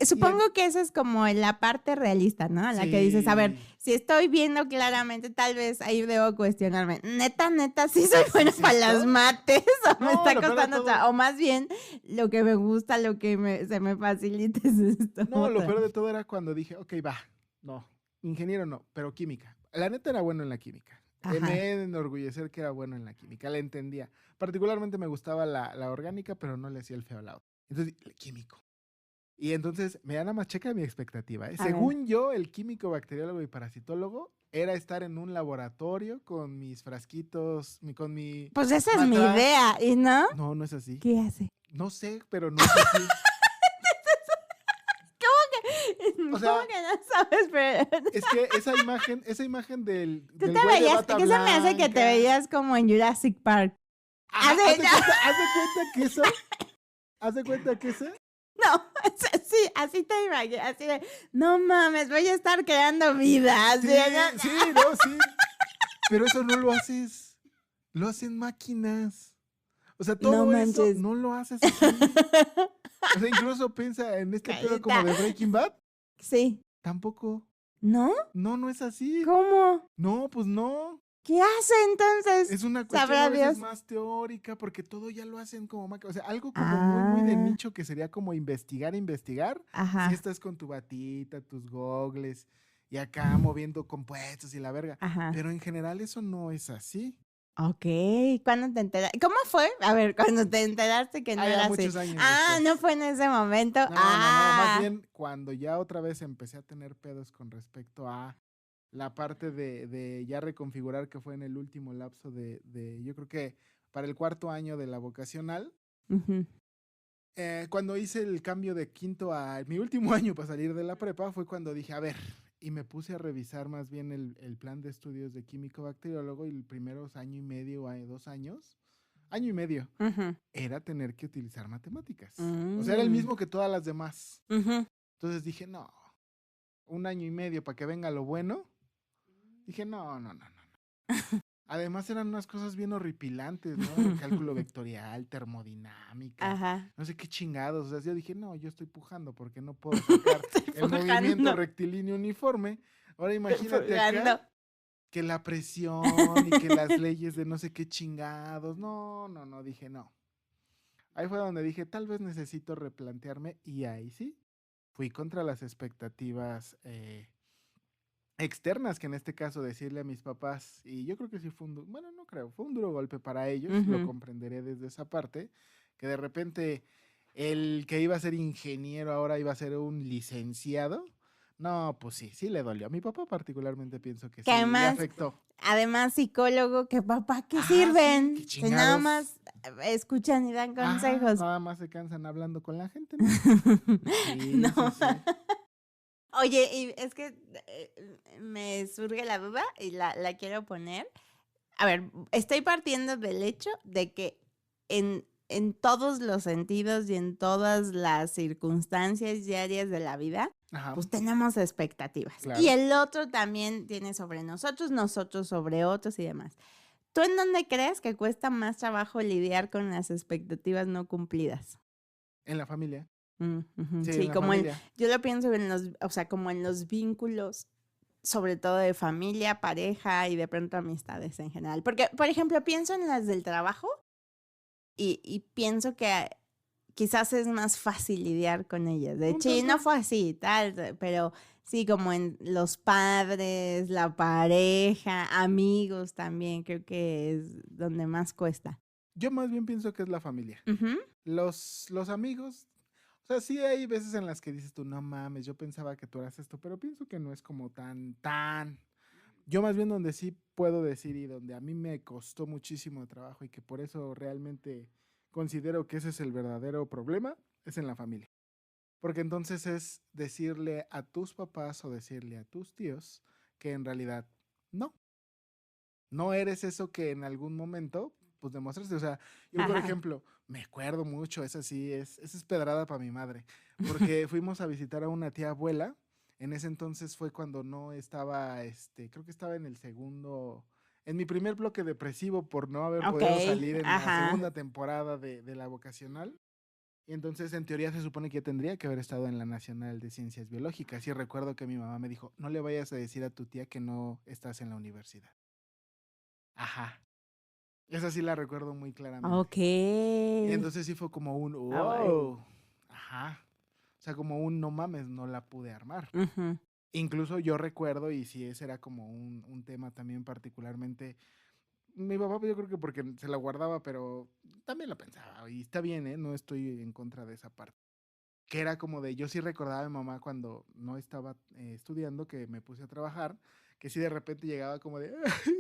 Supongo que esa es como la parte realista, ¿no? La que dices, a ver, Sí. si estoy viendo claramente, tal vez ahí debo cuestionarme. Neta, sí soy ¿Así buena es para esto? las mates, o me No, está lo peor de costando, todo- o más bien, lo que me gusta, se me facilita es esto. No, lo otra. peor de todo era cuando dije, ok, va, no, ingeniero no, pero química. La neta era bueno en la química. Ajá. Me he de enorgullecer que era bueno en la química, la entendía. Particularmente me gustaba la orgánica, pero no le hacía el feo al lado. Entonces, el químico. Y entonces, me nada más checa mi expectativa. A Según yo, el químico, bacteriólogo y parasitólogo era estar en un laboratorio con mis frasquitos, con mi... Pues esa es mi matraz. idea, ¿y no? No, no es así. ¿Qué hace? No sé, pero no es así. O sea, ¿Cómo que no sabes? Pero... Es que esa imagen del Tú del te güey de veías, bata que se me hace que te blanca. veías como en Jurassic Park. Ajá, Hace- haz de cuenta que eso. Haz de cuenta que eso. No, sí, así te imaginas, así de, no mames, voy a estar creando vida. así Sí, de, no, sí, no, sí. Pero eso no lo haces. Lo hacen máquinas. O sea, todo No eso manches. no lo haces así. O sea, incluso piensa en este pedo como de Breaking Bad. Sí. Tampoco. ¿No? No, no es así. ¿Cómo? No, pues no. ¿Qué hace entonces? Es una cuestión Sabrá a veces Dios. más teórica, porque todo ya lo hacen como máquina. O sea, algo como muy de Ah. nicho que sería como investigar. Ajá. Si estás con tu batita, tus gogles, y acá moviendo compuestos y la verga. Ajá. Pero en general eso no es así. Ok, ¿cuándo te enteraste? ¿Cómo fue? A ver, cuando te enteraste que no Ah, ya era así. muchos años Ah, después. no fue en ese momento. No, ah. más bien cuando ya otra vez empecé a tener pedos con respecto a la parte de ya reconfigurar, que fue en el último lapso yo creo que para el 4º año de la vocacional. Ujú. Cuando hice el cambio de quinto a mi último año para salir de la prepa, fue cuando dije, a ver, y me puse a revisar más bien el plan de estudios de químico-bacteriólogo, y el primeros año y medio, 2 años, año y medio, Ujú. era tener que utilizar matemáticas. O sea, era el Mm. mismo que todas las demás. Ujú. Entonces dije, no, 1 año y medio para que venga lo bueno. Dije, no. Además eran unas cosas bien horripilantes, ¿no? Cálculo vectorial, termodinámica, Ajá. no sé qué chingados. O sea, yo dije, no, yo estoy pujando porque no puedo sacar el movimiento pujando. rectilíneo uniforme. Ahora imagínate Pujando. acá que la presión y que las leyes de no sé qué chingados. No, dije no. Ahí fue donde dije, tal vez necesito replantearme, y ahí sí, fui contra las expectativas externas, que en este caso decirle a mis papás, y yo creo que sí fue fue un duro golpe para ellos, lo Ujú. comprenderé desde esa parte, que de repente el que iba a ser ingeniero ahora iba a ser un licenciado. No, pues sí le dolió. A mi papá particularmente pienso que Que sí le además- afectó. Además, psicólogo, que papá, ¿qué Ah, sirven? sí, qué Si nada chingados. más escuchan y dan Ajá, consejos. nada más se cansan hablando con la gente, ¿no? Sí, No. sí. Oye, y es que me surge la duda y la quiero poner. A ver, estoy partiendo del hecho de que en todos los sentidos y en todas las circunstancias diarias de la vida, Ajá. pues tenemos expectativas. Claro. Y el otro también tiene sobre nosotros, nosotros sobre otros y demás. ¿Tú en dónde crees que cuesta más trabajo lidiar con las expectativas no cumplidas? En la familia. Ujú. Sí, Sí, en la como familia. yo lo pienso en como en los vínculos, sobre todo de familia, pareja y de pronto amistades en general. Porque, por ejemplo, pienso en las del trabajo y pienso que quizás es más fácil lidiar con ellas. De hecho, Punto, no sí. fue así, tal, pero sí, como en los padres, la pareja, amigos también, creo que es donde más cuesta. Yo más bien pienso que es la familia. Ujú. Los amigos, o O sea, sí hay veces en las que dices tú, no mames, yo pensaba que tú eras esto, pero pienso que no es como tan. Yo más bien donde sí puedo decir y donde a mí me costó muchísimo trabajo y que por eso realmente considero que ese es el verdadero problema, es en la familia. Porque entonces es decirle a tus papás o decirle a tus tíos que en realidad no eres eso que en algún momento pues demostraste. O sea, yo por Ajá. ejemplo, me acuerdo mucho, esa es pedrada para mi madre, porque fuimos a visitar a una tía abuela. En ese entonces fue cuando no estaba, creo que estaba en mi primer bloque depresivo por no haber Ok, podido salir en la ajá. segunda temporada de la vocacional. Y entonces, en teoría, se supone que yo tendría que haber estado en la Nacional de Ciencias Biológicas. Y recuerdo que mi mamá me dijo, no le vayas a decir a tu tía que no estás en la universidad. Ajá. Esa sí la recuerdo muy claramente. Ok. Y entonces sí fue como un, Ay. wow. Ajá. O sea, como un, no mames, no la pude armar. Ujú. Incluso yo recuerdo, y sí, ese era como un tema también particularmente. Mi papá, pues, yo creo que porque se la guardaba, pero también lo pensaba. Y está bien, ¿eh? No estoy en contra de esa parte. Que era como de, yo sí recordaba a mi mamá cuando no estaba estudiando, que me puse a trabajar, que sí de repente llegaba como de,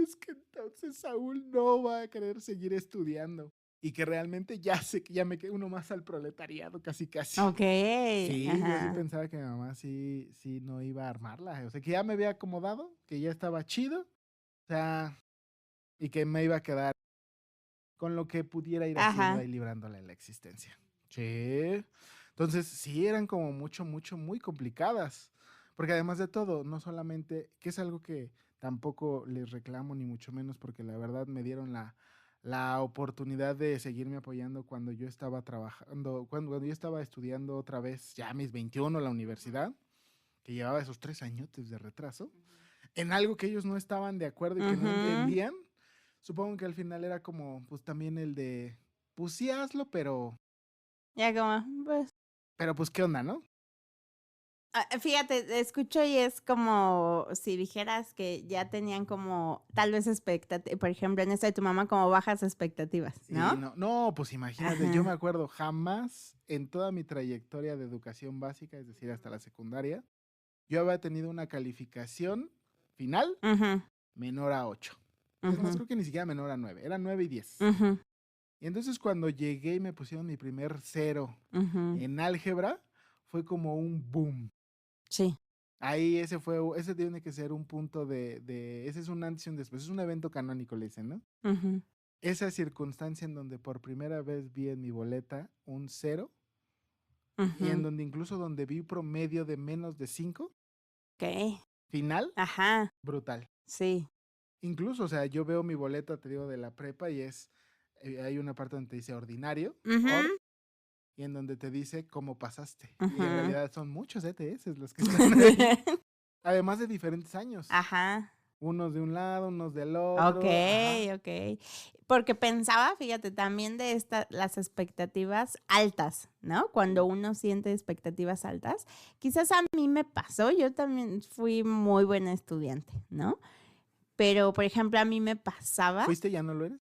es que entonces Saúl no va a querer seguir estudiando. Y que realmente ya sé que ya me quedé uno más al proletariado, casi casi. Ok. Sí, yo sí Ajá. pensaba que mi mamá sí no iba a armarla. O sea, que ya me había acomodado, que ya estaba chido. O sea, y que me iba a quedar con lo que pudiera ir haciendo Ajá. ahí librándole la existencia. Sí. Entonces, sí, eran como muy complicadas. Porque además de todo, no solamente, que es algo que tampoco les reclamo ni mucho menos, porque la verdad me dieron la oportunidad de seguirme apoyando cuando yo estaba trabajando, cuando yo estaba estudiando otra vez, ya a mis 21 la universidad, que llevaba esos 3 añotes de retraso, en algo que ellos no estaban de acuerdo y que no Ujú. entendían. Supongo que al final era como, pues también el de, pues sí hazlo, Ya como, pues. pues qué onda, ¿no? Fíjate, escucho y es como si dijeras que ya tenían como tal vez expectativas, por ejemplo, en esto de tu mamá, como bajas expectativas, Sí, ¿no? no, pues imagínate, yo me Ajá. acuerdo jamás en toda mi trayectoria de educación básica, es decir, hasta la secundaria, yo había tenido una calificación final Ujú, menor a 8. Es más, ujú, creo que ni siquiera menor a 9, era 9 y 10. ujú, Y entonces cuando llegué y me pusieron mi primer 0 ujú. en álgebra, fue como un boom. Sí. Ahí ese tiene que ser un punto ese es un antes y un después, es un evento canónico, le dicen, ¿no? Ujú, Esa circunstancia en donde por primera vez vi en mi boleta un 0 y en ujú. donde incluso donde vi promedio de menos de 5, Ok. final, Ajá. brutal. Sí. Incluso, o sea, yo veo mi boleta, te digo, de la prepa y hay una parte donde te dice ordinario, Ujú, y en donde te dice cómo pasaste. Y en ujú. realidad son muchos ETS los que están ahí, además de diferentes años. Ajá. Unos de un lado, unos del Ok, otro. Ajá. ok. Porque pensaba, fíjate, también de las expectativas altas, ¿no? Cuando uno siente expectativas altas. Quizás a mí me pasó, yo también fui muy buena estudiante, ¿no? Pero, por ejemplo, a mí me pasaba, ¿Fuiste, ya no lo eres?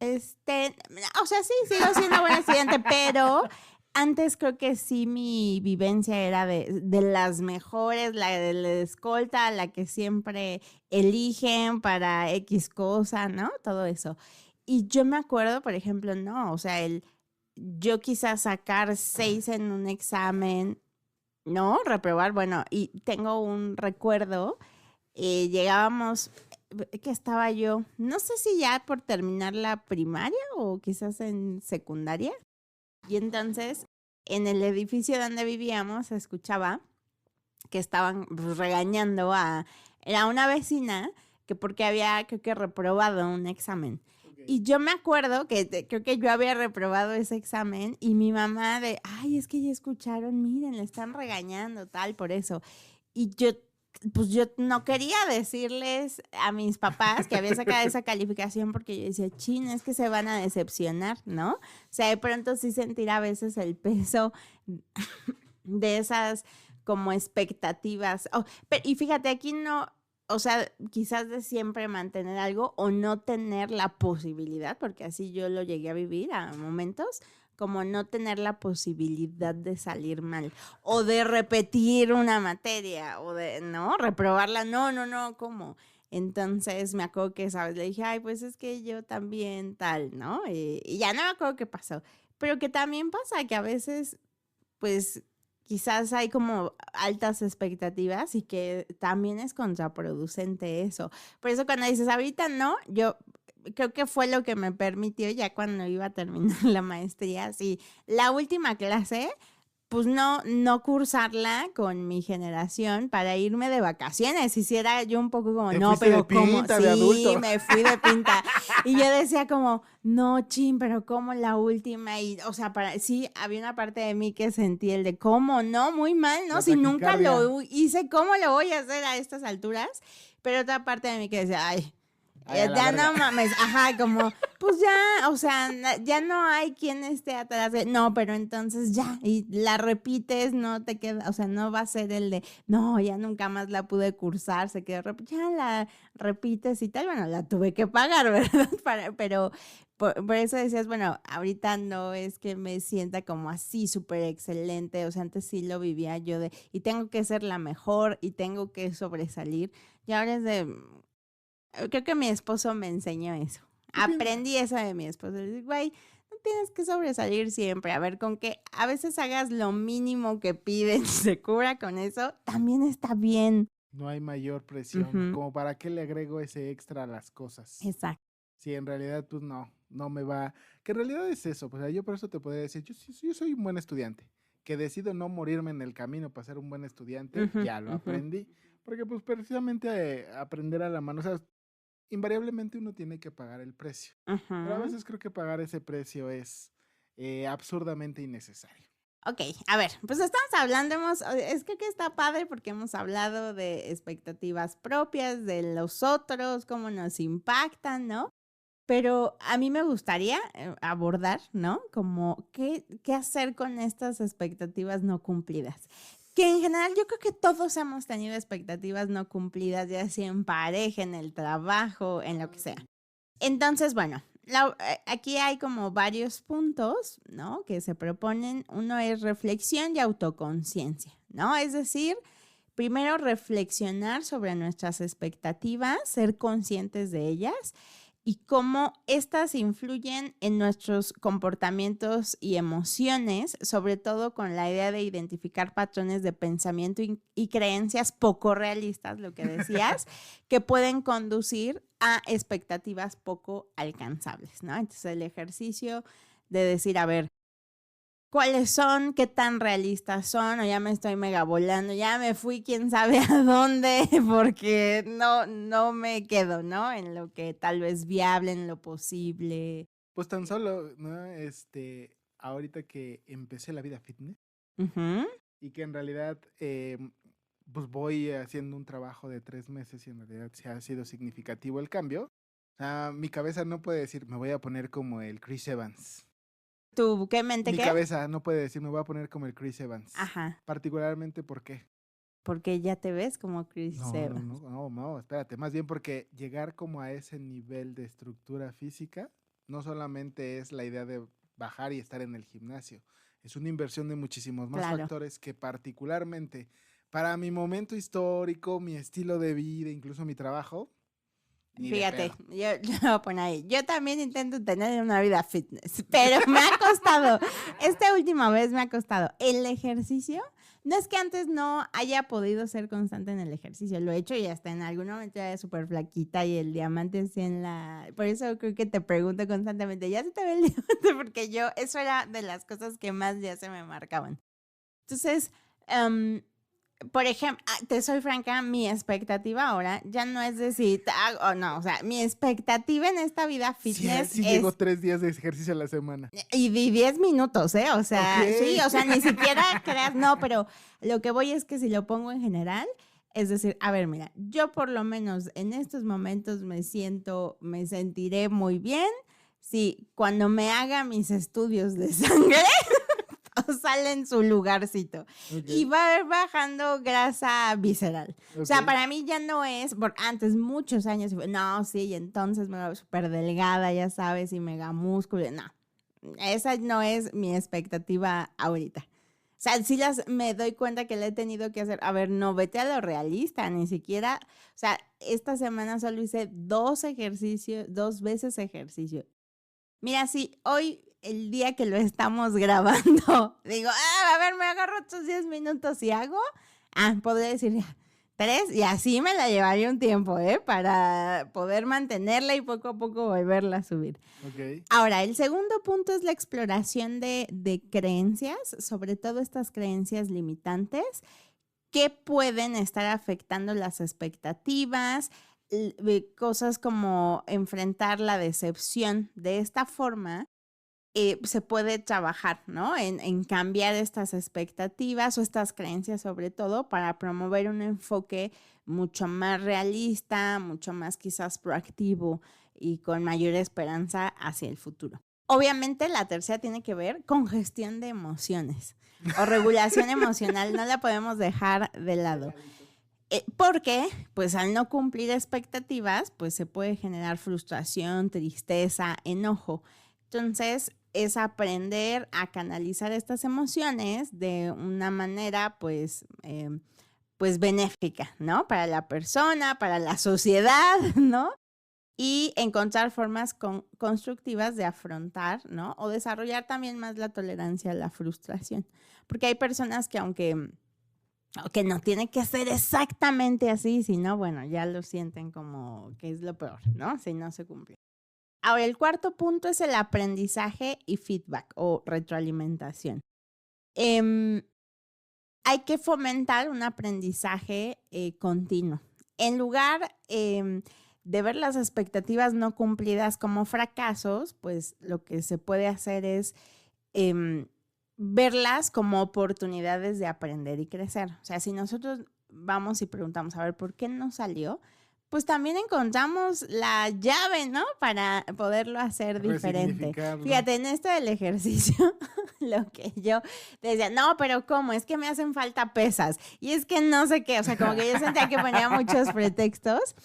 o sea, sí, sigo siendo buena estudiante, pero antes creo que sí mi vivencia era de las mejores, la de la escolta, la que siempre eligen para X cosa, ¿no? Todo eso. Y yo me acuerdo, por ejemplo, no, o sea, yo quizás sacar 6 en un examen, ¿no? Reprobar, bueno, y tengo un recuerdo, llegábamos, que estaba yo, no sé si ya por terminar la primaria o quizás en secundaria, y entonces en el edificio donde vivíamos se escuchaba que estaban pues, regañando era una vecina que porque había, creo que reprobado un examen. Y yo me acuerdo que creo que yo había reprobado ese examen y mi mamá de, ay, es que ya escucharon, miren, le están regañando, tal, por eso. Y pues yo no quería decirles a mis papás que había sacado esa calificación porque yo decía, chin, es que se van a decepcionar, ¿no? O sea, de pronto sí sentir a veces el peso de esas como expectativas. Y fíjate, aquí no, o sea, quizás de siempre mantener algo o no tener la posibilidad, porque así yo lo llegué a vivir a momentos, como no tener la posibilidad de salir mal o de repetir una materia o de, ¿no? Reprobarla, no, ¿cómo? Entonces me acuerdo que, ¿sabes? Le dije, ay, pues es que yo también tal, ¿no? Y ya no me acuerdo qué pasó, pero que también pasa que a veces, pues quizás hay como altas expectativas y que también es contraproducente eso. Por eso cuando dices, ahorita no, yo creo que fue lo que me permitió ya cuando iba a terminar la maestría, sí, la última clase, pues no cursarla con mi generación para irme de vacaciones. Hiciera yo un poco como, Te no, fuiste pero de ¿cómo? pinta, de Sí, adulto. me fui de pinta. Y yo decía como, no, chin, pero ¿cómo la última? Y, o sea, sí, había una parte de mí que sentí el de, ¿cómo? No, muy mal, ¿no? La Si nunca taquicardia. lo hice, ¿cómo lo voy a hacer a estas alturas? Pero otra parte de mí que decía, ay, Ay, a la ya verga. no mames, ajá, como, pues ya, o sea, ya no hay quien esté atrás de, no, pero entonces ya, y la repites, no te queda, o sea, no va a ser el de, no, ya nunca más la pude cursar, se quedó, ya la repites y tal, bueno, la tuve que pagar, ¿verdad? Pero por eso decías, bueno, ahorita no es que me sienta como así súper excelente, o sea, antes sí lo vivía yo de, y tengo que ser la mejor, y tengo que sobresalir, y ahora es de... Creo que mi esposo me enseñó eso. Aprendí eso de mi esposo. Le digo, güey, no tienes que sobresalir siempre. A ver, con que a veces hagas lo mínimo que piden y se cubra con eso, también está bien. No hay mayor presión. Ujú. Como para qué le agrego ese extra a las cosas. Exacto. Sí, en realidad, pues no me va. Que en realidad es eso. Pues yo por eso te podría decir, yo soy un buen estudiante. Que decido no morirme en el camino para ser un buen estudiante, Ujú, ya lo ujú. aprendí. Porque pues precisamente aprender a la mano, o sea, invariablemente uno tiene que pagar el precio. Pero a Ujú. veces creo que pagar ese precio es absurdamente innecesario. Ok, a ver, pues estamos hablando, es que está padre porque hemos hablado de expectativas propias, de los otros, cómo nos impactan, ¿no? Pero a mí me gustaría abordar, ¿no? Como qué hacer con estas expectativas no cumplidas. Que en general yo creo que todos hemos tenido expectativas no cumplidas, ya sea en pareja, en el trabajo, en lo que sea. Entonces, bueno, aquí hay como varios puntos, ¿no? Que se proponen. Uno es reflexión y autoconciencia, ¿no? Es decir, primero reflexionar sobre nuestras expectativas, ser conscientes de ellas y cómo éstas influyen en nuestros comportamientos y emociones, sobre todo con la idea de identificar patrones de pensamiento y creencias poco realistas, lo que decías, que pueden conducir a expectativas poco alcanzables, ¿no? Entonces el ejercicio de decir, a ver, ¿cuáles son? ¿Qué tan realistas son? O ya me estoy mega volando, ya me fui quién sabe a dónde, porque no me quedo, ¿no? En lo que tal vez viable, en lo posible. Pues tan solo, ¿no? Ahorita que empecé la vida fitness Ujú. y que en realidad, pues voy haciendo un trabajo de 3 meses y en realidad sí ha sido significativo el cambio. O sea, mi cabeza no puede decir, me voy a poner como el Chris Evans. ¿Tu qué mente Mi qué? cabeza no puede decir, me voy a poner como el Chris Evans. Ajá, Particularmente, ¿por qué? porque ya te ves como Chris Evans. No, espérate. Más bien porque llegar como a ese nivel de estructura física no solamente es la idea de bajar y estar en el gimnasio. Es una inversión de muchísimos más Claro. factores que particularmente para mi momento histórico, mi estilo de vida, incluso mi trabajo, ni de Fíjate, pedo. yo lo voy a poner ahí. Yo también intento tener una vida fitness, pero me ha costado. Esta última vez me ha costado. El ejercicio, no es que antes no haya podido ser constante en el ejercicio, lo he hecho y hasta en algún momento era súper flaquita y el diamante así en la... Por eso creo que te pregunto constantemente, ¿ya se te ve el diamante? Porque eso era de las cosas que más ya se me marcaban. Entonces, por ejemplo, te soy franca, mi expectativa ahora ya no es decir, no, o sea, mi expectativa en esta vida fitness Sí, es... llego 3 días de ejercicio a la semana. Y 10 minutos, ¿eh? O sea, Ok. sí, o sea, ni siquiera creas, no, pero lo que voy es que si lo pongo en general, es decir, a ver, mira, yo por lo menos en estos momentos me sentiré muy bien si cuando me haga mis estudios de sangre sale en su lugarcito. Ok, Y va a ir bajando grasa visceral. O sea, ok. para mí ya no es, por antes, muchos años, no, sí, y entonces me veo súper delgada, ya sabes, y mega músculo, no. Esa no es mi expectativa ahorita. O sea, sí me doy cuenta que le he tenido que hacer. A ver, no, vete a lo realista, ni siquiera. O sea, esta semana solo hice 2 veces ejercicio. Mira, sí, hoy, el día que lo estamos grabando, digo, a ver, me agarro estos 10 minutos y hago. Podría decir ya 3, y así me la llevaría un tiempo, para poder mantenerla y poco a poco volverla a subir. Ok. Ahora, el segundo punto es la exploración de creencias, sobre todo estas creencias limitantes que pueden estar afectando las expectativas, cosas como enfrentar la decepción. De esta forma, se puede trabajar, ¿no? En cambiar estas expectativas o estas creencias sobre todo para promover un enfoque mucho más realista, mucho más quizás proactivo y con mayor esperanza hacia el futuro. Obviamente la tercera tiene que ver con gestión de emociones o regulación emocional, no la podemos dejar de lado. Porque, pues al no cumplir expectativas, pues se puede generar frustración, tristeza, enojo. Entonces, es aprender a canalizar estas emociones de una manera, pues benéfica, ¿no? Para la persona, para la sociedad, ¿no? Y encontrar formas constructivas de afrontar, ¿no? O desarrollar también más la tolerancia a la frustración. Porque hay personas que aunque no tiene que ser exactamente así, sino, bueno, ya lo sienten como que es lo peor, ¿no? Si no se cumple. Ahora, el cuarto punto es el aprendizaje y feedback o retroalimentación. Hay que fomentar un aprendizaje continuo. En lugar de ver las expectativas no cumplidas como fracasos, pues lo que se puede hacer es verlas como oportunidades de aprender y crecer. O sea, si nosotros vamos y preguntamos, a ver, ¿por qué no salió? Pues también encontramos la llave, ¿no? Para poderlo hacer diferente. Fíjate, en esto del ejercicio, lo que yo decía, no, pero ¿cómo? Es que me hacen falta pesas. Y es que no sé qué. O sea, como que yo sentía que ponía muchos pretextos.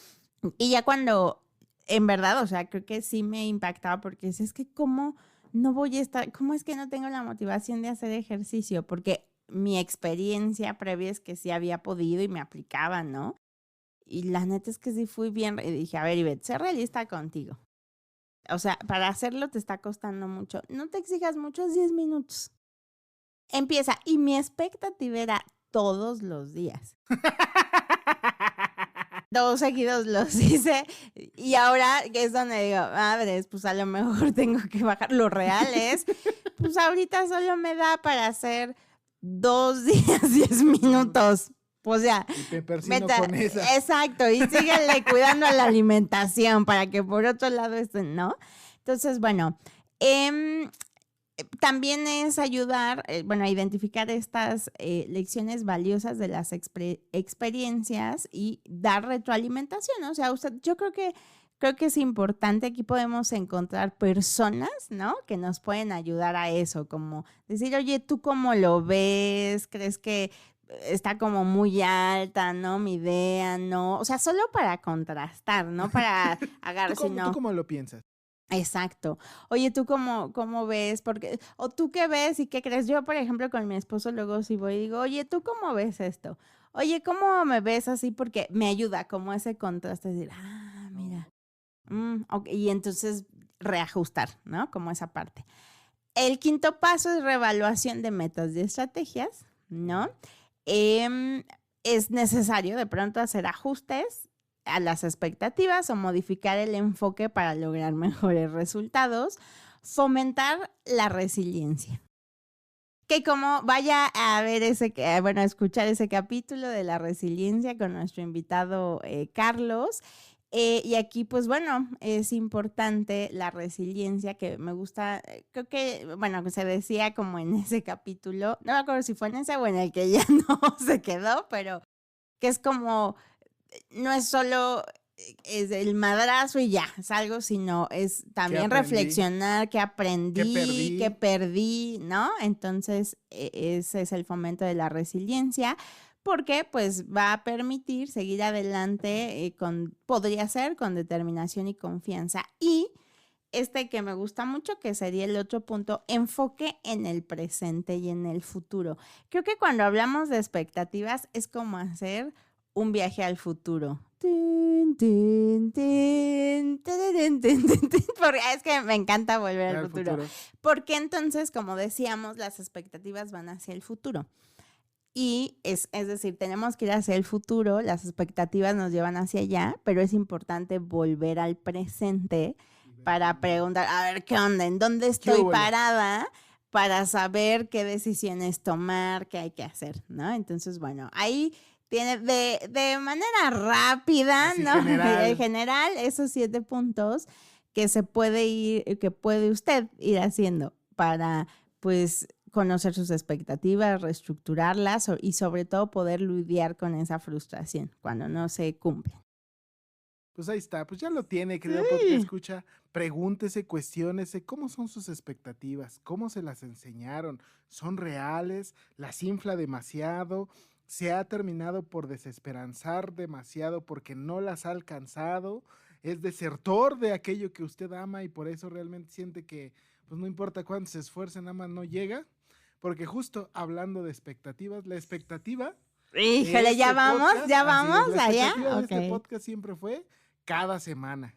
Y ya cuando, en verdad, o sea, creo que sí me impactaba porque es que ¿cómo no voy a estar? ¿Cómo es que no tengo la motivación de hacer ejercicio? Porque mi experiencia previa es que sí había podido y me aplicaba, ¿no? Y la neta es que sí fui bien. Y dije, a ver, Ivette, sé realista contigo. O sea, para hacerlo te está costando mucho. No te exijas muchos 10 minutos. Empieza. Y mi expectativa era todos los días. 2 seguidos los hice. Y ahora es donde digo, madres, pues a lo mejor tengo que bajar. Lo real es, pues ahorita solo me da para hacer 2 días, 10 minutos. Pues ya, con esa. Exacto, y síguele cuidando a la alimentación para que por otro lado ¿no? Entonces, bueno, también es ayudar, a identificar estas lecciones valiosas de las experiencias y dar retroalimentación, ¿no? O sea, yo creo que es importante. Aquí podemos encontrar personas, ¿no? Que nos pueden ayudar a eso, como decir, oye, ¿tú cómo lo ves? ¿Crees que está como muy alta, ¿no? Mi idea, ¿no? O sea, solo para contrastar, no para agarrar, ¿Tú cómo lo piensas? Exacto. Oye, ¿tú cómo ves? Porque, o ¿tú qué ves y qué crees? Yo, por ejemplo, con mi esposo luego si voy y digo, oye, ¿tú cómo ves esto? Oye, ¿cómo me ves así? Porque me ayuda como ese contraste, decir, mira. Okay. Y entonces reajustar, ¿no? Como esa parte. El quinto paso es reevaluación de metas y estrategias, ¿no? Es necesario de pronto hacer ajustes a las expectativas o modificar el enfoque para lograr mejores resultados, fomentar la resiliencia. Que como vaya a ver a escuchar ese capítulo de la resiliencia con nuestro invitado Carlos. Y aquí, pues bueno, es importante la resiliencia, que me gusta, creo que, se decía como en ese capítulo, no me acuerdo si fue en ese o en el que ya no se quedó, pero que es como, no es solo es el madrazo y ya, es algo, sino es también reflexionar qué aprendí, qué perdí, ¿no? Entonces, ese es el fomento de la resiliencia, porque pues va a permitir seguir adelante podría ser con determinación y confianza. Y que me gusta mucho, que sería el otro punto, enfoque en el presente y en el futuro. Creo que cuando hablamos de expectativas es como hacer un viaje al futuro. Porque es que me encanta volver al futuro. Porque entonces, como decíamos, las expectativas van hacia el futuro. Y es decir, tenemos que ir hacia el futuro, las expectativas nos llevan hacia allá, pero es importante volver al presente para preguntar, a ver, ¿qué onda? ¿En dónde estoy parada? Para saber qué decisiones tomar, qué hay que hacer, ¿no? Entonces, bueno, ahí tiene de manera rápida, así, ¿no? En general, esos 7 puntos que puede usted ir haciendo para, pues, conocer sus expectativas, reestructurarlas y sobre todo poder lidiar con esa frustración cuando no se cumplen. Pues ahí está, pues ya lo tiene, querido podcast escucha. Pregúntese, cuestiónese, ¿cómo son sus expectativas? ¿Cómo se las enseñaron? ¿Son reales? ¿Las infla demasiado? ¿Se ha terminado por desesperanzar demasiado porque no las ha alcanzado? ¿Es desertor de aquello que usted ama y por eso realmente siente que, pues no importa cuánto se esfuerce, nada más no llega? Porque justo hablando de expectativas, la expectativa... Híjole, ya vamos allá. La expectativa de este podcast siempre fue cada semana.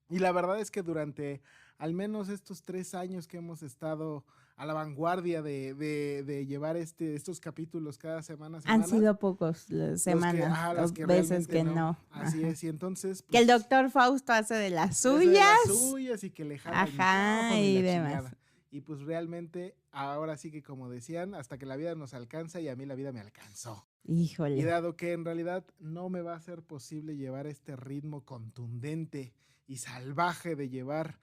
Y la verdad es que durante al menos estos 3 años que hemos estado a la vanguardia de llevar estos capítulos cada semana. Han sido pocos semanas, las veces que no. Así es, y entonces... Pues, que el doctor Fausto hace de las suyas. Y que le jala y demás. Chingada. Y pues realmente, ahora sí que como decían, hasta que la vida nos alcanza y a mí la vida me alcanzó. Híjole. Y dado que en realidad no me va a ser posible llevar este ritmo contundente y salvaje de llevar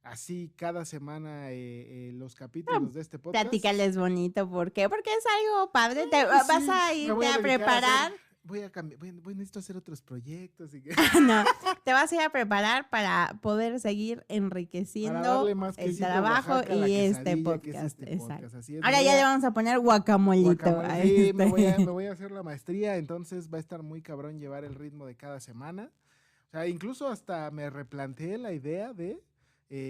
así cada semana los capítulos de este podcast. Platícales bonito, ¿por qué? Porque es algo padre. Vas a irte a preparar. Voy a cambiar, necesito hacer otros proyectos. Y que... No, te vas a ir a preparar para poder seguir enriqueciendo el trabajo y este podcast. Exacto. Ahora ya le vamos a poner guacamolito. Sí, me voy a hacer la maestría, entonces va a estar muy cabrón llevar el ritmo de cada semana. O sea, incluso hasta me replanteé la idea de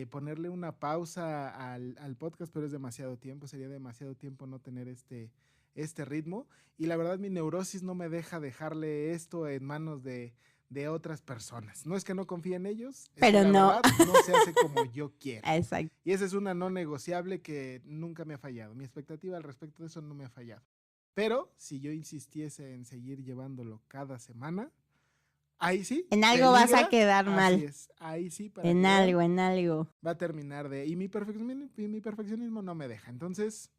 ponerle una pausa al podcast, pero es demasiado tiempo, sería demasiado tiempo no tener este ritmo, y la verdad mi neurosis no me deja dejarle esto en manos de otras personas. No es que no confíe en ellos, pero no. Verdad, no se hace como yo quiero. Exacto. Y esa es una no negociable que nunca me ha fallado. Mi expectativa al respecto de eso no me ha fallado. Pero si yo insistiese en seguir llevándolo cada semana, ahí sí. En algo vas a quedar mal. Así es, ahí sí. En algo. Va a terminar y mi perfeccionismo no me deja. Entonces...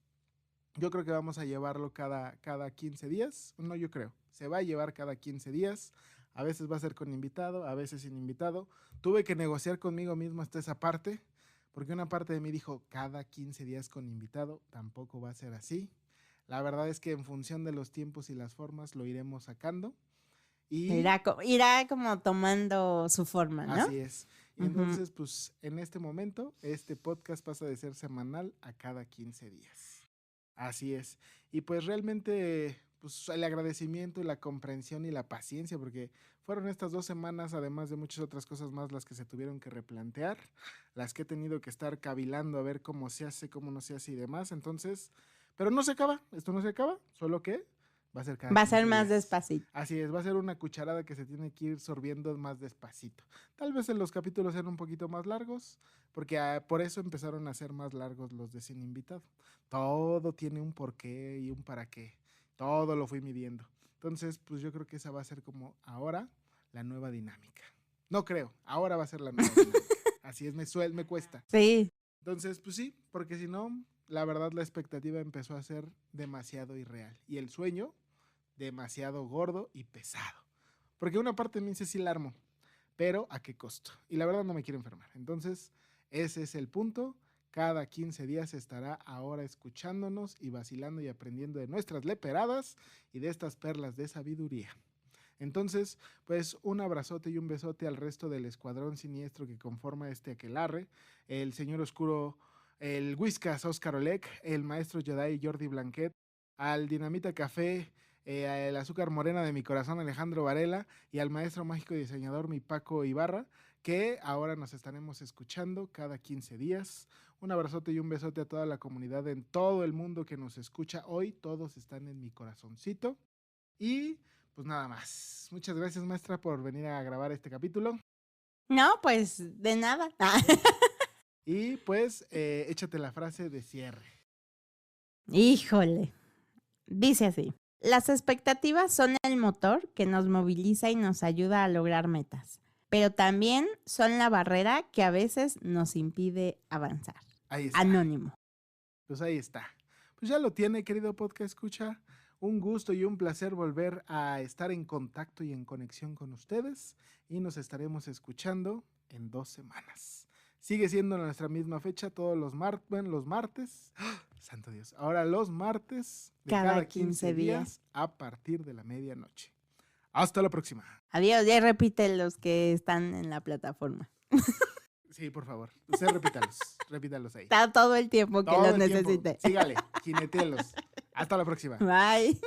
yo creo que vamos a llevarlo cada 15 días. No, yo creo. Se va a llevar cada 15 días. A veces va a ser con invitado, a veces sin invitado. Tuve que negociar conmigo mismo hasta esa parte, porque una parte de mí dijo, cada 15 días con invitado, tampoco va a ser así. La verdad es que en función de los tiempos y las formas lo iremos sacando. Y irá como tomando su forma, ¿no? Así es. Y entonces, pues, en este momento, este podcast pasa de ser semanal a cada 15 días. Así es. Y pues realmente, pues el agradecimiento y la comprensión y la paciencia, porque fueron estas 2 semanas, además de muchas otras cosas más, las que se tuvieron que replantear, las que he tenido que estar cavilando a ver cómo se hace, cómo no se hace y demás. Entonces, pero no se acaba, esto no se acaba, solo que va a ser cada 15 días. Va a ser más despacito. Así es, va a ser una cucharada que se tiene que ir sorbiendo más despacito. Tal vez en los capítulos sean un poquito más largos, porque por eso empezaron a ser más largos los de sin invitado. Todo tiene un porqué y un para qué. Todo lo fui midiendo. Entonces, pues yo creo que esa va a ser como ahora la nueva dinámica. No creo, ahora va a ser la nueva dinámica. Así es, me cuesta. Sí. Entonces, pues sí, porque si no, la verdad la expectativa empezó a ser demasiado irreal. Y el sueño, demasiado gordo y pesado. Porque una parte de mí dice sí la armo, pero ¿a qué costo? Y la verdad no me quiero enfermar. Entonces, ese es el punto. Cada 15 días estará ahora escuchándonos y vacilando y aprendiendo de nuestras leperadas y de estas perlas de sabiduría. Entonces, pues un abrazote y un besote al resto del escuadrón siniestro que conforma este aquelarre, el señor oscuro, el Whiskas Oscar Oleg, el maestro Jedi Jordi Blanquet, al Dinamita Café, el azúcar morena de mi corazón Alejandro Varela y al maestro mágico y diseñador mi Paco Ibarra, que ahora nos estaremos escuchando cada 15 días. Un abrazote y un besote a toda la comunidad en todo el mundo que nos escucha hoy. Todos están en mi corazoncito. Y pues nada más. Muchas gracias, maestra, por venir a grabar este capítulo. No, pues de nada. Y pues échate la frase de cierre. Híjole. Dice así. Las expectativas son el motor que nos moviliza y nos ayuda a lograr metas, pero también son la barrera que a veces nos impide avanzar. Ahí está. Anónimo. Pues ahí está. Pues ya lo tiene, querido podcast escucha. Un gusto y un placer volver a estar en contacto y en conexión con ustedes. Y nos estaremos escuchando en 2 semanas. Sigue siendo nuestra misma fecha todos los martes. ¡Oh, santo Dios! Ahora los martes de cada 15 días a partir de la medianoche. Hasta la próxima. Adiós. Ya repite los que están en la plataforma. Sí, por favor. Usted repítalos ahí. Está todo el tiempo que Todo los el tiempo. necesite. Sígale, jinetealos. Hasta la próxima. Bye.